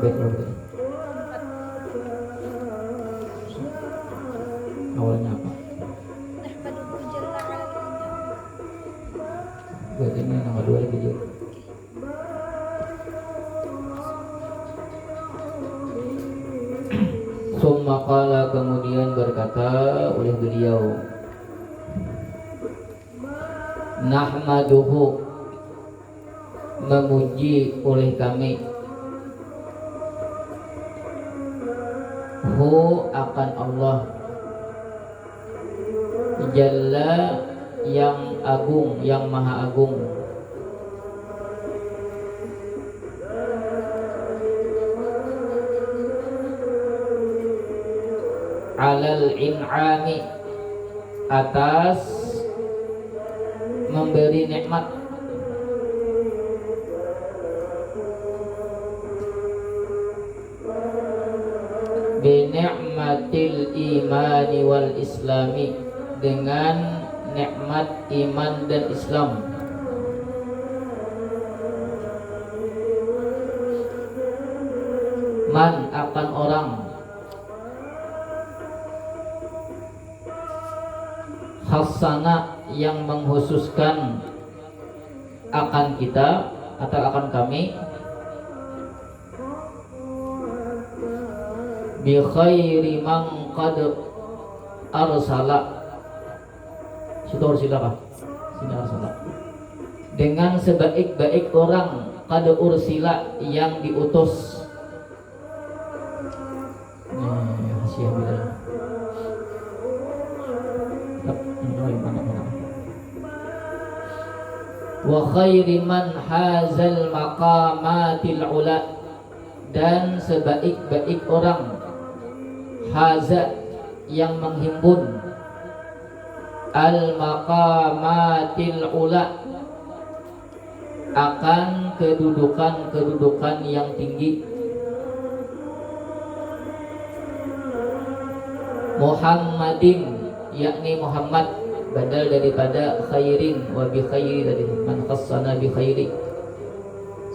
bait berapa? Awalnya apa? Berarti ini nama 2 lagi juga. Summa qala, kemudian berkata oleh beliau, nahmaduhu, memuji oleh kami, hu akan Allah, jalla yang agung, yang maha agung, alal in'ami, atas memberi nikmat, bi ni'matil imani wal islami, dengan nikmat iman dan Islam. Man akan orang, khassana yang menghususkan akan kita atau akan kami, bi khairi man qad arsala, situ arsala apa? Sini arsala, dengan sebaik-baik orang, qad ursila yang diutus. Hasiah bila wa khairi man hazal maqamatil ula, dan sebaik-baik orang, haza yang menghimpun, al maqamatil ula, akan kedudukan-kedudukan yang tinggi. Muhammadin, yakni Muhammad, badal daripada khairin, wa bi khairi, dari man khassana bi khairi,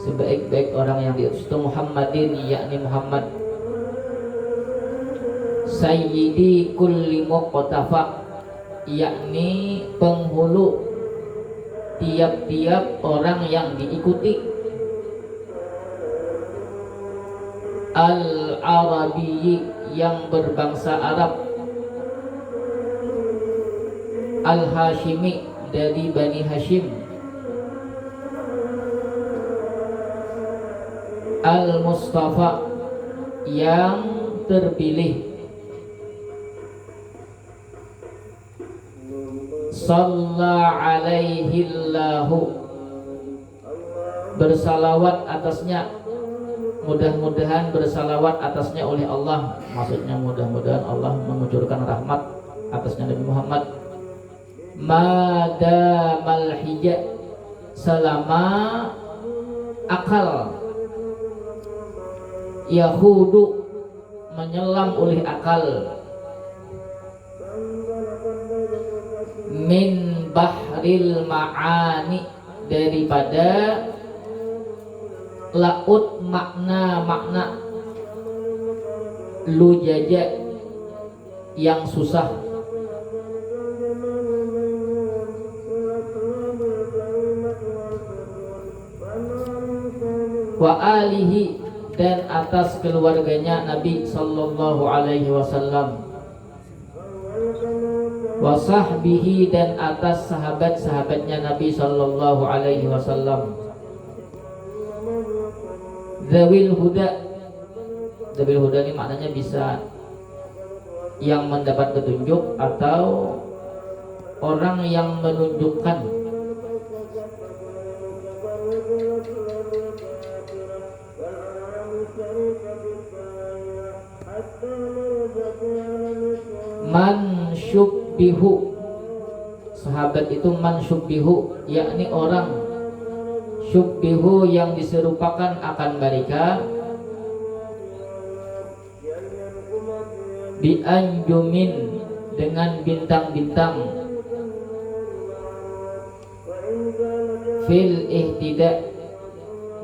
sebaik-baik orang yang diutus itu Muhammadin, yakni Muhammad. Sayyidi kulli muqtafa, yakni penghulu tiap-tiap orang yang diikuti. Al-Arabiyyi, yang berbangsa Arab. Al-Hashimi, dari Bani Hashim. Al-Mustafa, yang terpilih. Shalla alaihillahu, bersalawat atasnya, mudah-mudahan bersalawat atasnya oleh Allah. Maksudnya mudah-mudahan Allah mengucurkan rahmat atasnya Nabi Muhammad. Madamal hija, selama akal, yahudu, menyelam oleh akal, min bahril ma'ani, daripada laut makna-makna, lujaja, yang susah. Wa alihi, dan atas keluarganya Nabi sallallahu alaihi wasallam. Wa sahbihi, dan atas sahabat-sahabatnya Nabi sallallahu alaihi wasallam. Zawil huda, zawil huda ini maknanya bisa yang mendapat petunjuk atau orang yang menunjukkan. Man syubbihu, sahabat itu man syubbihu, yakni orang, syubbihu yang diserupakan akan mereka, bi anjumin, dengan bintang-bintang, fil ihtida,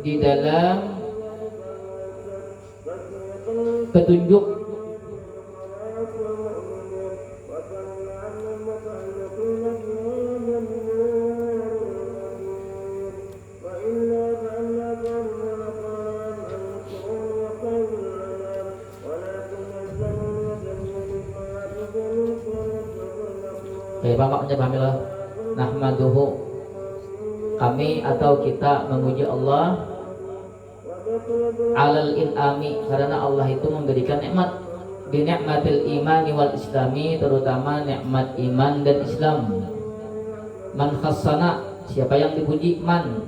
di dalam petunjuk. Oke, Bapak pahamilah. Nahmaduhu, kami atau kita memuji Allah alal in'ami, karena Allah itu memberikan nikmat, bi ni'matil imani wal islami, terutama nikmat iman dan Islam. Man khassana, siapa yang dipuji, man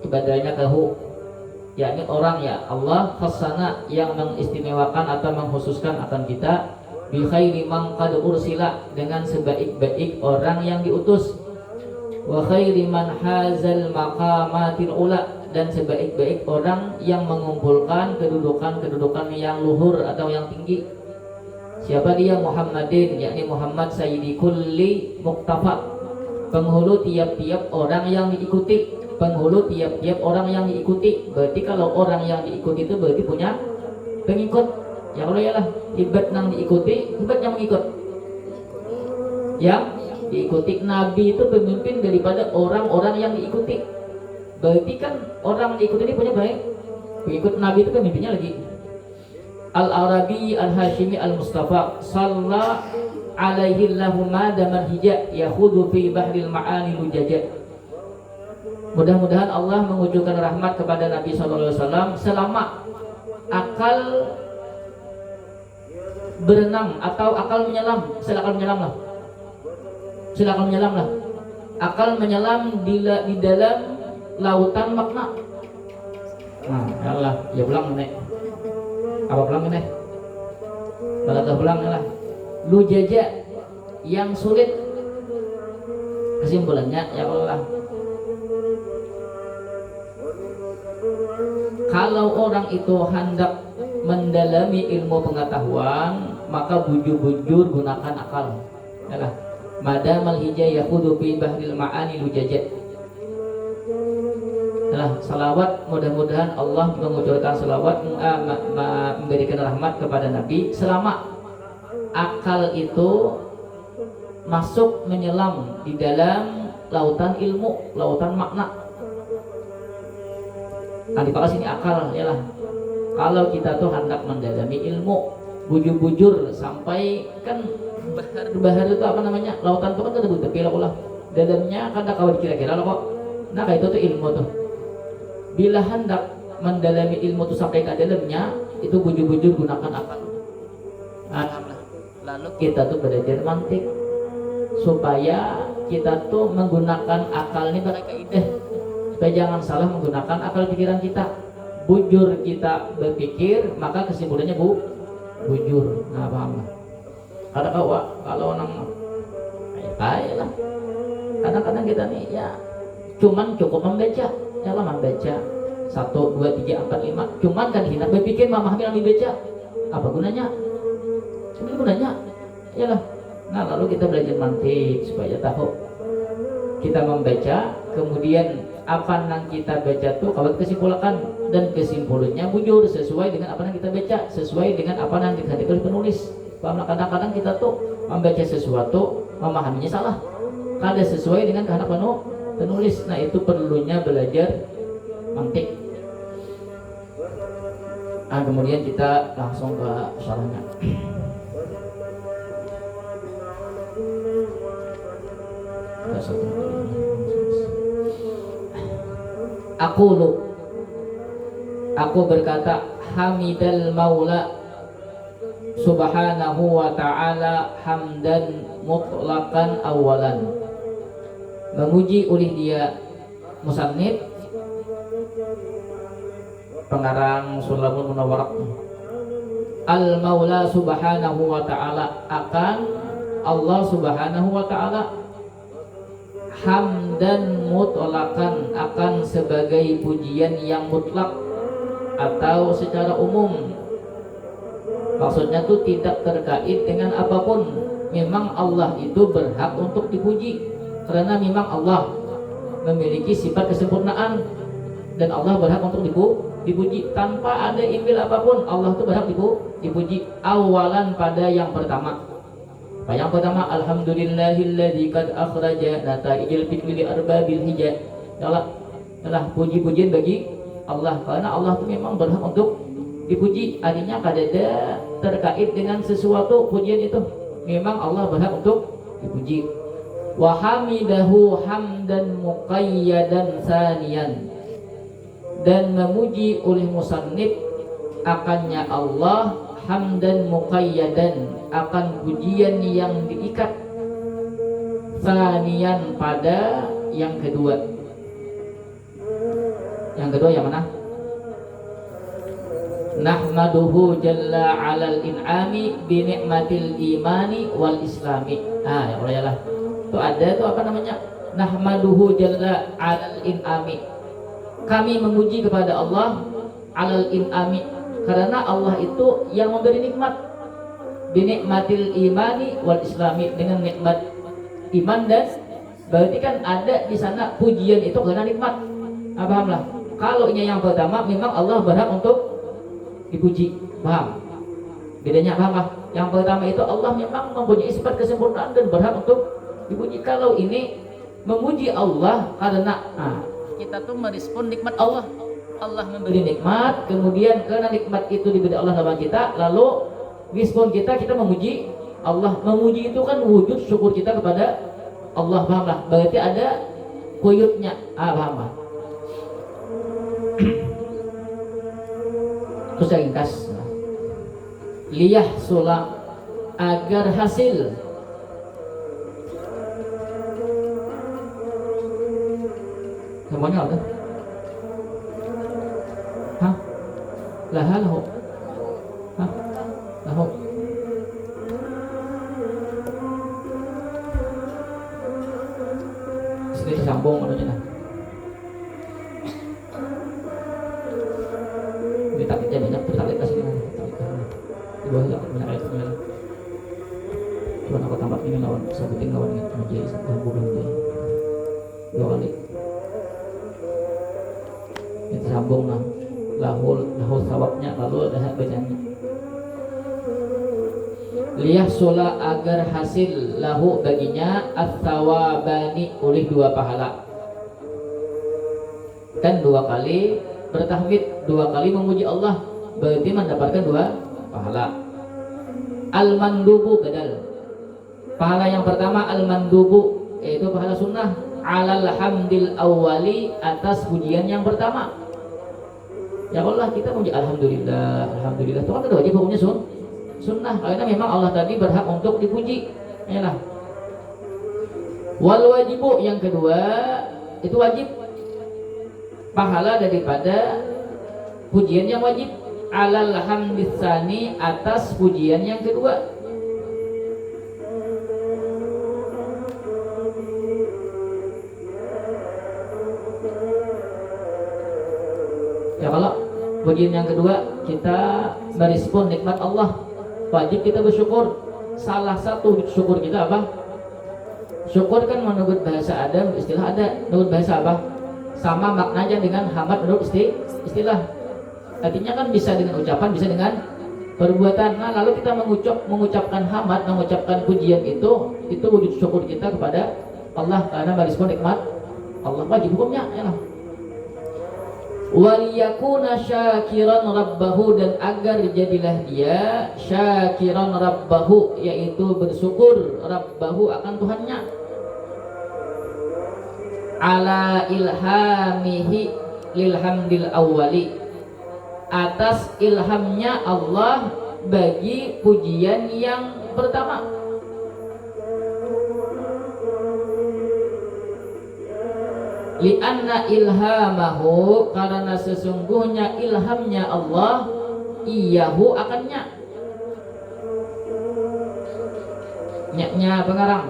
ibadahnya kahu, yakni orang, ya Allah, khassana yang mengistimewakan atau mengkhususkan akan kita, bi khairi man qad ursila, dengan sebaik-baik orang yang diutus, wa khairi man hazal maqamatil ula, dan sebaik-baik orang yang mengumpulkan kedudukan yang luhur atau yang tinggi. Siapa dia? Muhammadin, yakni Muhammad sayyidi kulli muqtafa, penghulu tiap-tiap orang yang diikuti, penghulu tiap-tiap orang yang diikuti. Berarti kalau orang yang diikuti itu berarti punya pengikut. Ya kalau ya lah, hibat nang diikuti, hibat yang mengikut. Yang diikuti, Nabi itu pemimpin daripada orang-orang yang diikuti. Berarti kan orang diikuti ini punya baik. Pengikut Nabi itu pemimpinnya lagi. Al-Arabi Al-Hashimi Al-Mustafa Salla alaihi lahumma daman hija yakhudu fi bahril ma'ani lujaja. Mudah-mudahan Allah mengucurkan rahmat kepada Nabi SAW selama akal berenang atau akal menyelam, silakan menyelam lah, silakan menyelam lah, akal menyelam di dalam lautan makna. Nah, Allah, ya pulang nih, apa pulang nih? Kalau pulang lah, lu jajak yang sulit. Kesimpulannya, ya Allah, kalau orang itu hendak mendalami ilmu pengetahuan, maka bujur-bujur gunakan akal. Yalah, madamal hijayah yaqudu fi bahril ma'ani lujaja. Nah, salawat, mudah-mudahan Allah mengucurkan salawat, memberikan rahmat kepada Nabi selama akal itu masuk menyelam di dalam lautan ilmu, lautan makna. Nanti pakai sini akal, yalah. Kalau kita tuh hendak mendalami ilmu, bujur-bujur sampai kan bahar itu apa namanya, lautan itu kan ada tepi lah, dalamnya kan ada kawat kira-kira lah kok. Nah kayak itu tuh ilmu tuh. Bila hendak mendalami ilmu tuh sampai ke dalamnya, itu bujur-bujur gunakan akal. Lalu kita tuh belajar mantik supaya kita tuh menggunakan akal ini pakai kaidah, supaya jangan salah menggunakan akal pikiran kita. Bujur kita berpikir, maka kesimpulannya bujur. Nah, paham? Ada kalau orang kayak lah. Kadang-kadang kita nih ya cuman cukup membaca, ya lah membaca 1, 2, 3, 4, 5. Cuman kan kita berpikir memahami yang dibaca. Apa gunanya? Sebenarnya gunanya, ya lah. Nah, lalu kita belajar mantik supaya tahu. Kita membaca, kemudian apa yang kita baca tuh kalau kesimpulan, dan kesimpulannya bujur sesuai dengan apa yang kita baca, sesuai dengan apa yang dikehendaki oleh penulis. Kadang-kadang kita tuh membaca sesuatu, memahaminya salah, kada sesuai dengan kehendak penulis. Nah, itu perlunya belajar mantik. Nah, kemudian kita langsung ke syarahnya. Aku berkata, hamidal maula subhanahu wa ta'ala hamdan mutlaqan awalan. Memuji oleh dia musannif pengarang Sulamul Munawwarah, al maula subhanahu wa ta'ala, akan Allah subhanahu wa ta'ala, hamdan mutlaqan, akan sebagai pujian yang mutlak atau secara umum. Maksudnya itu tidak terkait dengan apapun. Memang Allah itu berhak untuk dipuji karena memang Allah memiliki sifat kesempurnaan. dan Allah berhak untuk dipuji tanpa ada inbil apapun. Allah itu berhak dipuji awalan pada yang pertama. Yang pertama, alhamdulillahilladzi qad akhraja nataijil fikri li arbabil hija. Adalah puji-pujian bagi Allah, karena Allah itu memang berhak untuk dipuji. Artinya kadada terkait dengan sesuatu pujian itu memang Allah berhak untuk dipuji. Wa hamidahu hamdan muqayyadan saniyan, dan memuji oleh musannif akannya Allah hamdan muqayyadan, akan pujian yang diikat, saniyan pada yang kedua. Yang kedua yang mana? Nahmaduhu jalla alal in'ami bi ni'matil imani wal islami. Ya Allah ya lah. Itu ada tuh apa namanya? Nahmaduhu jalla alal in'ami. Kami memuji kepada Allah alal in'ami, karena Allah itu yang memberi nikmat. Bi ni'matil imani wal islami, dengan nikmat iman dan, berarti kan ada di sana pujian itu karena nikmat. Pahamlah. Kalau ini yang pertama memang Allah berhak untuk dipuji, paham? Bedanya paham? Yang pertama itu Allah memang mempunyai sifat kesempurnaan dan berhak untuk dipuji. Kalau ini memuji Allah karena kita tuh merespon nikmat Allah. Allah memberi nikmat, kemudian karena nikmat itu diberi Allah sama kita, lalu respon kita memuji Allah. Memuji itu kan wujud syukur kita kepada Allah, pahamlah? Berarti ada kuyutnya, paham? Terus saya ringkas, liyah sula, agar hasil semuanya ada. Lahu lahu sini tersambung maksudnya. Takliknya banyak, taklik ke sini. Dua enggak banyak ayat sebenarnya. Cuman aku tambah ini lawan sebutin lawan ini aja sambung aja. Dua kali. Itu sambung lah. Lahul sawabnya lalu ada bacanya. Liyah sula, agar hasil lahu baginya as-sawabani, oleh dua pahala. Kan dua kali bertahmid, dua kali memuji Allah, berarti mendapatkan dua pahala. Al-mandubu badal. Pahala yang pertama al-mandubu, yaitu pahala sunnah, alal hamdil awwali, atas pujian yang pertama. Ya Allah, kita memuji alhamdulillah, alhamdulillah. Itu kan ada wajib hukumnya sunnah, karena memang Allah tadi berhak untuk dipuji. Yalah. Wal wajibu, yang kedua itu wajib, pahala daripada pujian yang wajib, alal hamditsani, atas pujian yang kedua. Ya kalau pujian yang kedua kita merespon nikmat Allah, wajib kita bersyukur. Salah satu syukur kita apa? Syukur kan menurut bahasa ada, istilah ada. Menurut bahasa apa? Sama maknanya dengan hamad menurut istilah. Artinya kan bisa dengan ucapan, bisa dengan perbuatan. Nah, lalu kita mengucapkan hamad, mengucapkan pujian itu wujud syukur kita kepada Allah karena merespon nikmat Allah, wajib hukumnya. Ya. Waliyakuna syakiran rabbahu, dan agar jadilah dia syakiran rabbahu, yaitu bersyukur rabbahu akan Tuhannya, ala ilhamihi lilhamdil awwali, atas ilhamnya Allah bagi pujian yang pertama. Lianna ilhamahu, karena sesungguhnya ilhamnya Allah, iyahu akannya, nya pengarang.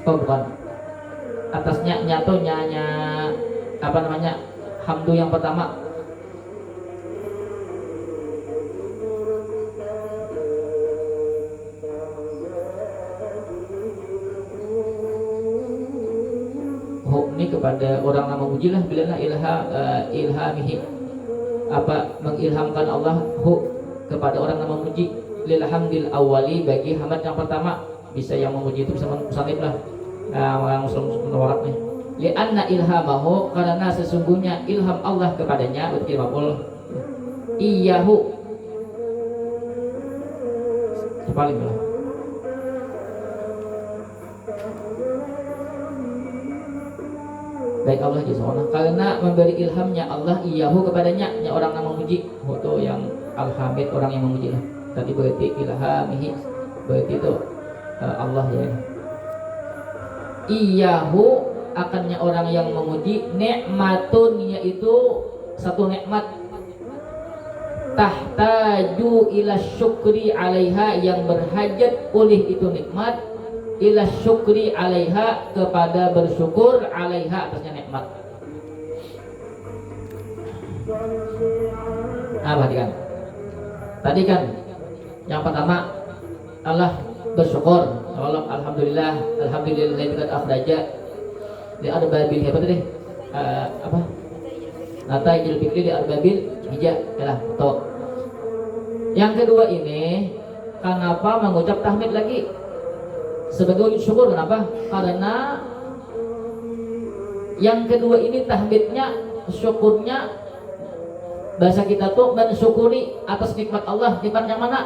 Oh bukan, atasnya nyatu nyanya apa namanya, hamdu yang pertama. ini kepada orang yang memujilah bila ilhamihi, apa mengilhamkan Allah kepada orang yang memuji, lil hamdil awali, bagi hamd yang pertama. Bisa yang memuji itu bisa musannif lah, yang menawarak nih. Lianna ilhamahu, karena sesungguhnya ilham Allah kepadanya, berarti maf'ul iyahu paling lah. Baik Allah jalla, karena memberi ilhamnya Allah iyahu kepadanya, ya orang yang memuji, itu yang alhamid, orang yang memuji lah. Tadi berarti ilhamihi, berarti itu Allah ya. Iyahu akannya orang yang memuji, nikmatun, yaitu satu nikmat, tahtaju ila syukri alaiha, yang berhajat oleh itu nikmat, ila syukri alaiha, kepada bersyukur, alaiha, atasnya nikmat. Nah, perhatikan. Tadi kan yang pertama Allah bersyukur, Allah alhamdulillah, alhamdulillah qad akhraja li arbabil apa tadi? Apa? Nataijul fikri li arbabil hijab, yalah, betul. Yang kedua ini, kenapa mengucap tahmid lagi sebagai syukur? Kenapa? Karena yang kedua ini tahmidnya, syukurnya, bahasa kita tuh mensyukuri atas nikmat Allah. Nikmat yang mana?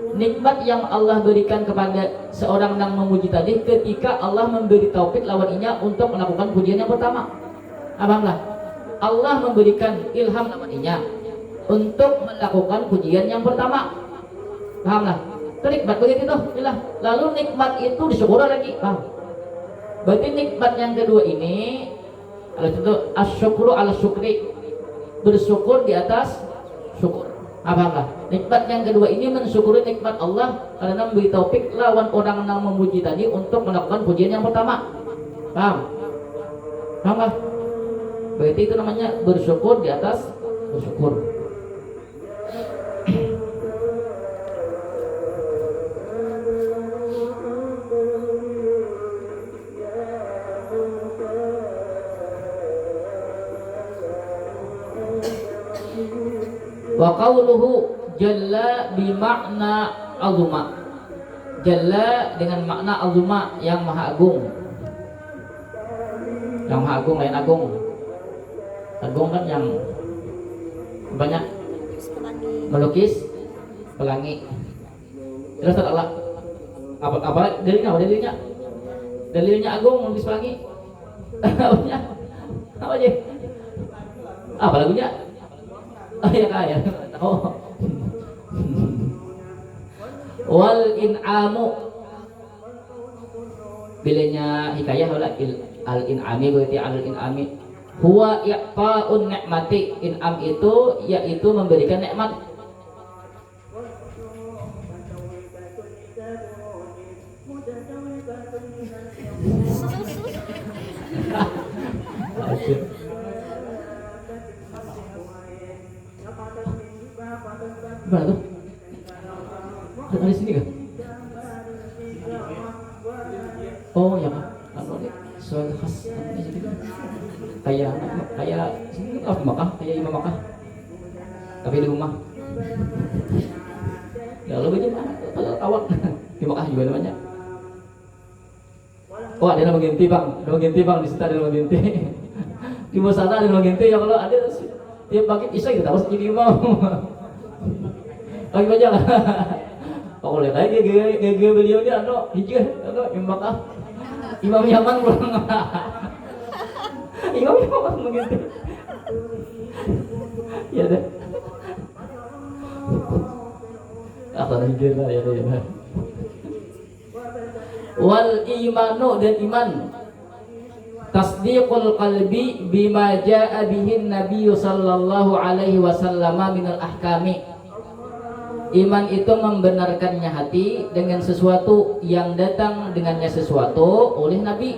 Nikmat yang Allah berikan kepada seorang yang memuji tadi, ketika Allah memberi taufik lawan inya untuk melakukan pujian yang pertama. Pahamlah? Allah memberikan ilham lawan inya untuk melakukan pujian yang pertama. Pahamlah? Itu nikmat begitu tuh. Lalu nikmat itu disyukuri lagi. Paham? Berarti nikmat yang kedua ini, itu asyukru ala syukri, bersyukur di atas syukur. Pahamlah? Nikmat yang kedua ini mensyukuri nikmat Allah karena memberi taufik lawan orang yang memuji tadi untuk melakukan pujian yang pertama. Paham? Pahamlah? Berarti itu namanya bersyukur di atas bersyukur. Wa qawluhu jalla bimakna azuma, jalla dengan makna azuma, yang maha agung. Yang maha agung lain agung. Agung kan yang banyak melukis pelangi. Terus Allah apa dalilnya? Dalilnya agung melukis pelangi. Apa aja? Apa lagunya? Ayat. Oh. Wal in'amu, bilanya hikayah wala al in'ami, berarti al in'ami huwa i'ta'un ni'mati. In'am itu yaitu memberikan nikmat. Gimana tuh? Ada di sini kan? Oh ya, soal khas kayak sini di Makkah, kayak Imam Makkah, tapi di rumah. Ya lo baju mana? Awak di Makkah juga namanya. Oh ada nama ganti bang, di situ ada nama ganti. Di Musana ada nama ganti, ya kalau ada tiap pagi isya kita harus jadi imam. Lagi baca lah. Kalau lihat aja gege beliau dia hijau, Imam Makkah, Imam Yaman pulang. Imam Yaman begitu. Ya deh. Akhirnya hijau lah ya deh. Wal imanu, dan iman, tasdiqul qalbi bima jaa bihin Nabi sallallahu alaihi wasallam minal ahkami. Iman itu membenarkannya hati dengan sesuatu yang datang dengannya sesuatu oleh Nabi,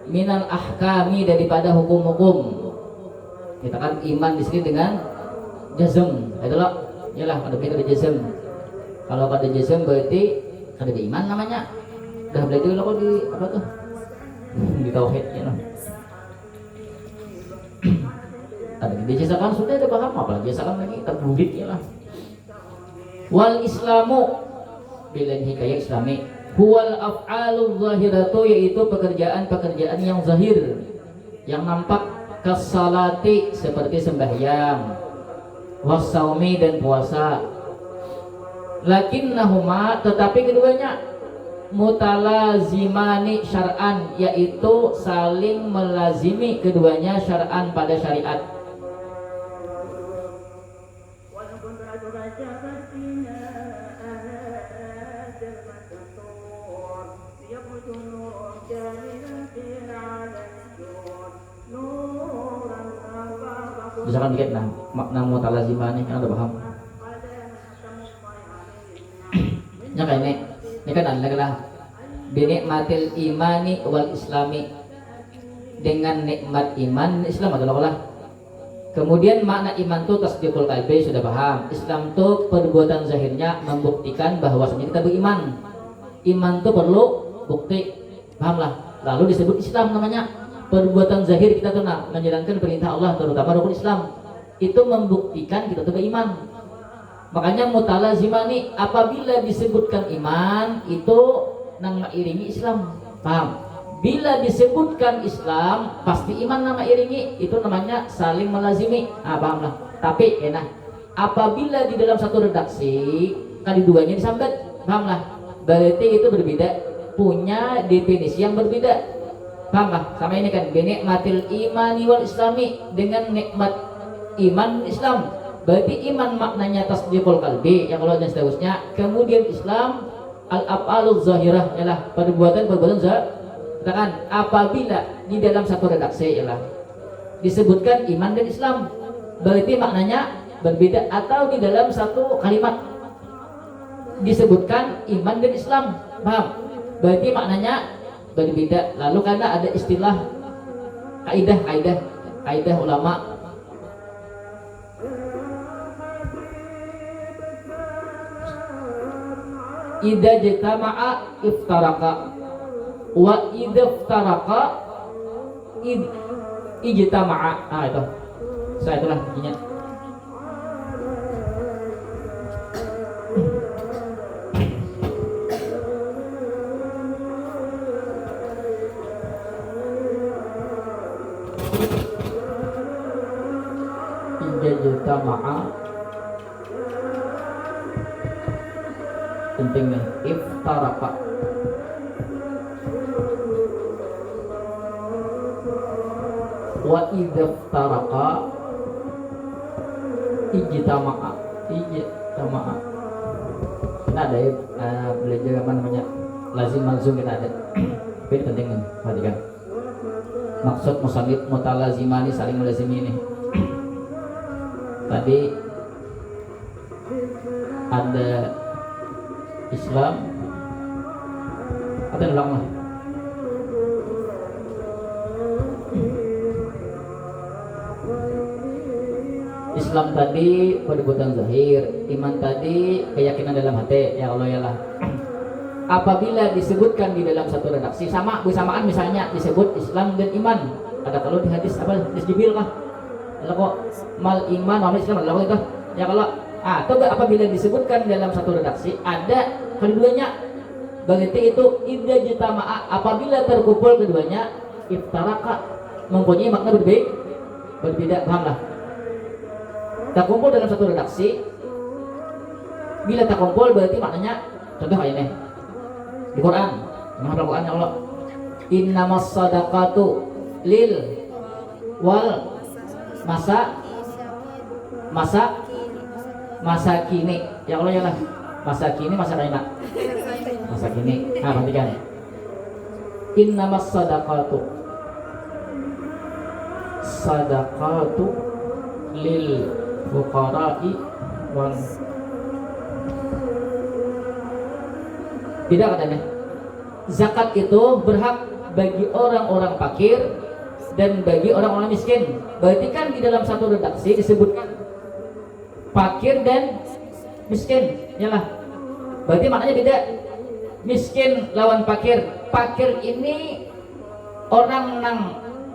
minal ahkami, daripada hukum-hukum. Kita kan iman di sini dengan jazm. Itulah, yalah ada jazm. Kalau ada jazm berarti ada iman namanya. Udah belajar lo kok di apa tuh? Di tauhid ya. ada dijesakan sudah ada paham apalagi jesakan lagi terbuditnya lah. Wal Islamu bila hikayat Islami huwal af'alul zahiratu yaitu pekerjaan-pekerjaan yang zahir yang nampak kasalati seperti sembahyang wasaumi dan puasa lakinnahuma tetapi keduanya mutalazimani syar'an yaitu saling melazimi keduanya syar'an pada syariat. Misalkan dikit nah makna mutalazimani kan udah paham ya kayak ini kan adalah binikmatil imani wal islami dengan nikmat iman Islam adalah kemudian makna iman itu tasdiqul qalbi sudah paham. Islam itu perbuatan zahirnya membuktikan bahwasanya kita beriman. Iman itu perlu bukti, pahamlah. Lalu disebut Islam namanya. Perbuatan zahir kita tuh menjalankan perintah Allah terutama rukun Islam itu membuktikan kita tuh beriman. Makanya mutalazimani apabila disebutkan iman itu nang iringi Islam, paham? Bila disebutkan Islam pasti iman nama iringi itu namanya saling melazimi. Paham lah. Tapi enak apabila di dalam satu redaksi kali duanya disambat, paham lah. Berarti itu berbeda, punya definisi yang berbeda. Paham lah? Sama ini kan binikmatil imani wal islami dengan nikmat iman Islam. Berarti iman maknanya tasdiqul qalbi yang kalau dan seterusnya. Kemudian Islam al-af'aluz zahirah ialah perbuatan-perbuatan zahir. Katakan apabila di dalam satu redaksi ialah disebutkan iman dan Islam, berarti maknanya berbeda atau di dalam satu kalimat disebutkan iman dan Islam, paham? Berarti maknanya berbeda. Lalu karena ada istilah kaidah ulama idza jatama'a iftaraka wa idza iftaraka ijtama'a. Itu saya itulah ingat. Ijtama'a penting nih, iftaraka wa idza iftaraka ijtama'a. Kita ada belajar apa namanya lazim malzum kita ada. Ini penting nih, perhatikan maksud musannif mutalazimani saling melazimi ini. Tadi ada Islam atau ulang lah. Islam tadi perbuatan zahir, iman tadi keyakinan dalam hati ya Allah ya Allah. Apabila disebutkan di dalam satu redaksi bersamaan misalnya disebut Islam dan iman, ada kalau di hadis apa hadis Jibril kah? Kalau kok mal iman wal Islam adalah itu ya kalau atau apabila disebutkan dalam satu redaksi ada keduanya berarti itu idza jatama'a apabila terkumpul keduanya iftaraka mempunyai makna berbeda, paham lah. Terkumpul dalam satu redaksi bila terkumpul berarti maknanya contoh kayak ini di Quran, mana Al-Quran ya Allah innamas sadaqatu lil wal masa kini ya Allah ya lah masa kini masa kini perhatikan innamas sadaqatu lil fuqara'i wal tidak katanya zakat itu berhak bagi orang-orang fakir dan bagi orang-orang miskin. Berarti kan di dalam satu redaksi disebutkan fakir dan miskin, yalah. Berarti maknanya beda. Miskin lawan fakir. Fakir ini orang nang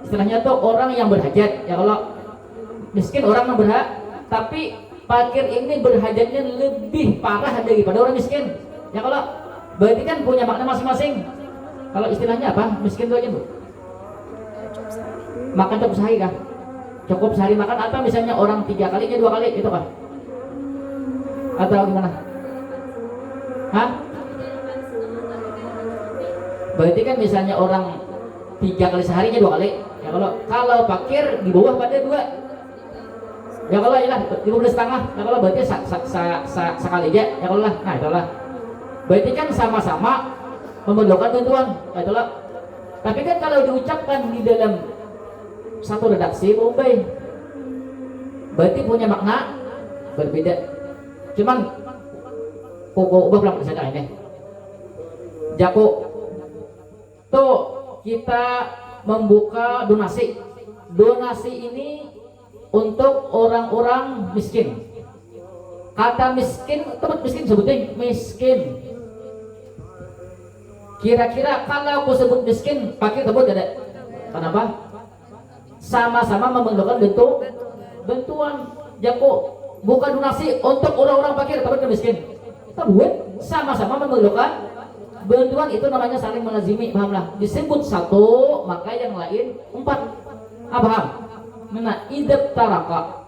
istilahnya tuh orang yang berhajat. Ya kalau Miskin orang yang berhak, tapi fakir ini berhajatnya lebih parah daripada orang miskin. Ya kalau berarti kan punya makna masing-masing. Kalau istilahnya apa? Miskin itu aja bu. Makan cukup sehari kah? Cukup sehari makan atau misalnya orang 3 kalinya 2 kali gitu kah? Atau gimana? Hah? Berarti kan misalnya orang 3 kali seharinya 2 kali. Ya kalau fakir di bawah pada 2. Ya kalau iyalah 15,5. Ya kalau berarti sekali aja. Ya kalau lah. Nah itulah. Berarti kan sama-sama memerlukan bantuan. Ya itulah. Tapi kan kalau diucapkan di dalam satu redaksi Bombay, berarti punya makna berbeda. Cuman pokok ubah pelan saja ini. Jago tuh kita membuka donasi. Donasi ini untuk orang-orang miskin. Kata miskin, tempat miskin sebutnya miskin. Kira-kira kalau aku sebut miskin, pakai sebut ada. Kenapa? Sama-sama memerlukan bantuan. Jago bukan donasi untuk orang-orang fakir tapi miskin. Kita buat sama-sama memerlukan bantuan, itu namanya saling melazimi, pahamlah. Disebut satu maka yang lain 4. Paham? Mana idab taraka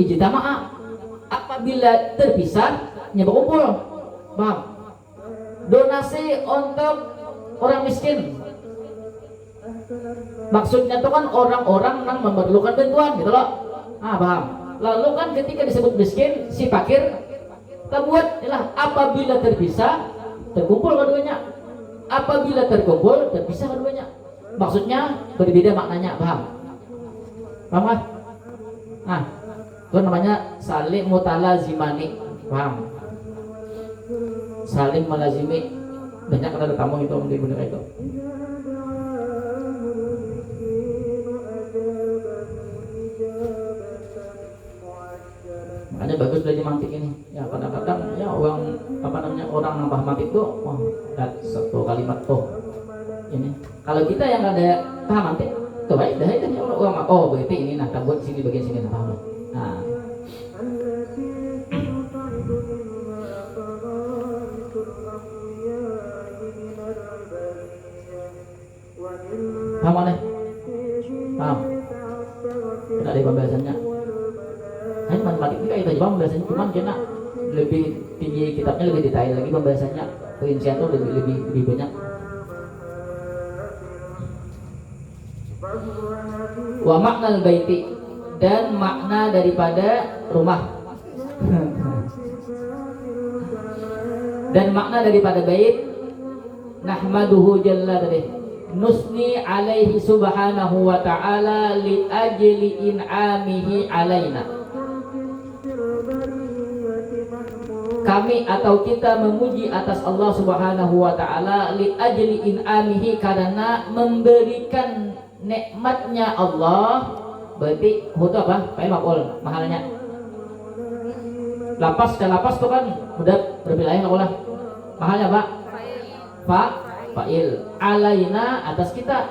ijtama'a, apabila terpisah nya berkumpul. Paham? Donasi untuk orang miskin, maksudnya itu kan orang-orang yang memerlukan bantuan gitu loh. Paham? Lalu kan ketika disebut miskin, si fakir kita buat ialah apabila terpisah terkumpul keduanya, apabila terkumpul terpisah keduanya. Maksudnya berbeda maknanya. Paham? Paham kan? Nah, itu namanya saling mutalazimani. Paham? Saling melazimi. Banyak ada tamu itu di bener itu. Makanya bagus belajar mantik ini. Ya kadang-kadang ya orang nambah mantik tuh, wah, satu kalimat ini. Kalau kita yang ada paham mantik, tuh baik dah itu ya orang. Oh berarti ini nah buat sini bagian sini nah paham. Nah. Paham mana? Paham? Tidak ada pembahasannya. Hanya matematik ini kayak itu aja pembahasannya, cuman kena lebih tinggi, kitabnya lebih detail lagi pembahasannya, perincian tuh lebih banyak. Wa makna baiti, dan makna daripada rumah. Dan makna daripada bait, nahmaduhu jalla tadi, nusni alaihi subhanahu wa ta'ala li ajli in'amihi alaina. Kami atau kita memuji atas Allah subhanahu wa ta'ala li ajli in'amihi, karena memberikan nikmatnya Allah. Berarti itu apa? Pakai makul mahalnya. Lapas dan lapas itu kan udah berbilahnya lah. Mahalnya Pak? Fa'il. Alaina atas kita.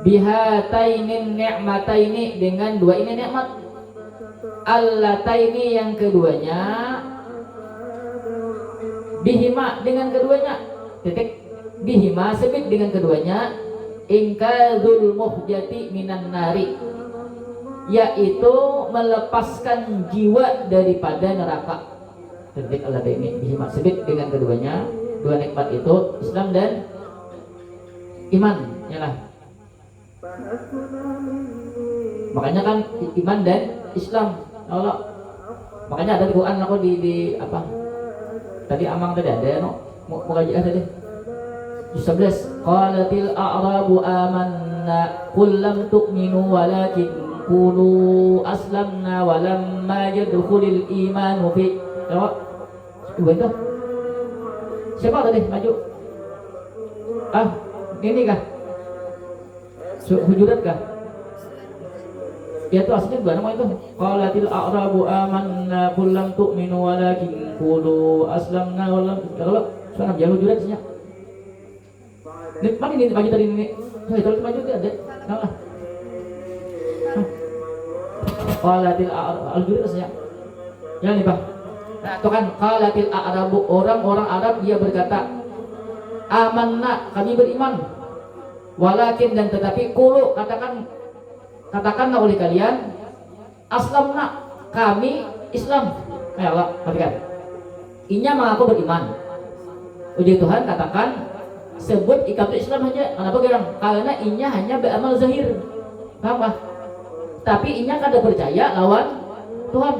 Bihatainin ni'mataini, dengan 2 ini nikmat. Allataini yang keduanya. Bihima dengan keduanya. Titik. Bihima sebut dengan keduanya. Ingkadzul muhjati minan nari, yaitu melepaskan jiwa daripada neraka. Titik allataini bihima sebut dengan keduanya. 2 nikmat itu Islam dan iman, yalah. Makanya kan iman dan Islam. Allah. Makanya ada di Quran aku di apa? Tadi amang tadi ada no. Mau kaji tadi. 11 qalatil a'rabu amanna qul lam tu'minu walakin qulu aslamna walamma yadkhulul imanu fi. Itu siapa tadi maju? Ini kah? Hujurat kah? Ya itu aslinya gimana nama itu? Qalatil a'rabu amanna qul lam tu'minu walakin qulu aslamna walam. Kalau suara dia hujurat sih. Ini mana ini maju tadi ini? Itu maju dia ada. Nah. qalatil al-juri rasanya. Ya nih Pak. Nah, itu kan qalatil a'rabu, orang-orang Arab dia berkata, amanna, kami beriman. Walakin, dan tetapi, qulu, katakanlah oleh kalian, aslamna, kami Islam. Ya Allah, perhatikan. Inya mengaku beriman. Uji Tuhan katakan sebut ikatan Islam aja. Kenapa gerang? Karena inya hanya beramal zahir. Paham? Tapi inya kada percaya lawan Tuhan.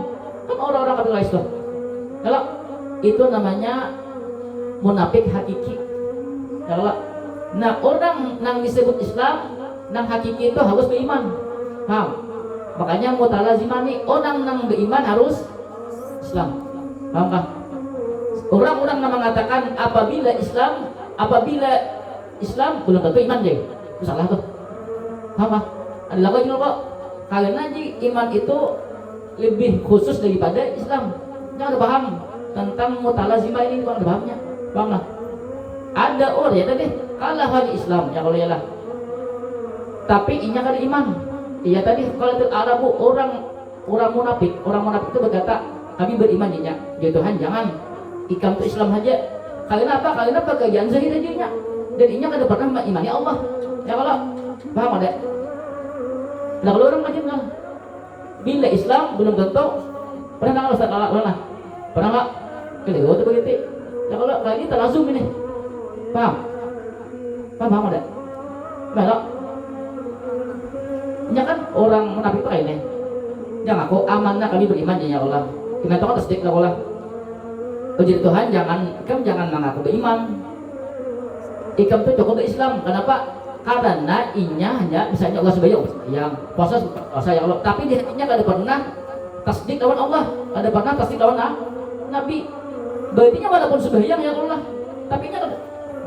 Kan orang-orang kafir Islam. Kalau itu namanya munafik hakiki. Kalau nah orang nang disebut Islam nang hakiki itu harus beriman. Paham? Makanya mutalazimani, orang nang beriman harus Islam. Paham kah? Orang-orang yang mengatakan apabila Islam belum tentu iman deh. Itu salah tuh. Paham kah? Adalah kok kok karena iman itu lebih khusus daripada Islam. Jangan paham tentang mutalazimah ini, bukan ada pahamnya. Paham lah? Ada orang ya tadi kalah hari Islam ya kalau ialah. Tapi inya kan iman. Iya tadi kalau itu Arabu orang munafik itu berkata kami beriman inya. Ya Tuhan jangan ikam tu Islam aja. Karena apa? Karena pekerjaan zahir aja inya. Dan inya kada pernah mengimani Allah. Ya kalau paham ada? Nah kalau orang macam lah. Bila Islam belum tentu pernah nggak Ustaz pernah nggak? Kalau itu begitu. Ya kalau kali ini terlangsung ini. Paham ada? Belok. Ya kan orang munafik itu ini. Jangan aku amanah kami beriman ya Allah. Kita tahu tasdik lah Allah. Uji Tuhan jangan mengaku beriman. Ikam itu cukup Islam. Kenapa? Karena inya hanya misalnya Allah sebagai yang puasa ya Allah. Tapi di hatinya tidak ada pernah tasdik lawan Allah. Ada pernah tasdik lawan Nabi. Berarti walaupun sembahyang ya Allah. Tapi nya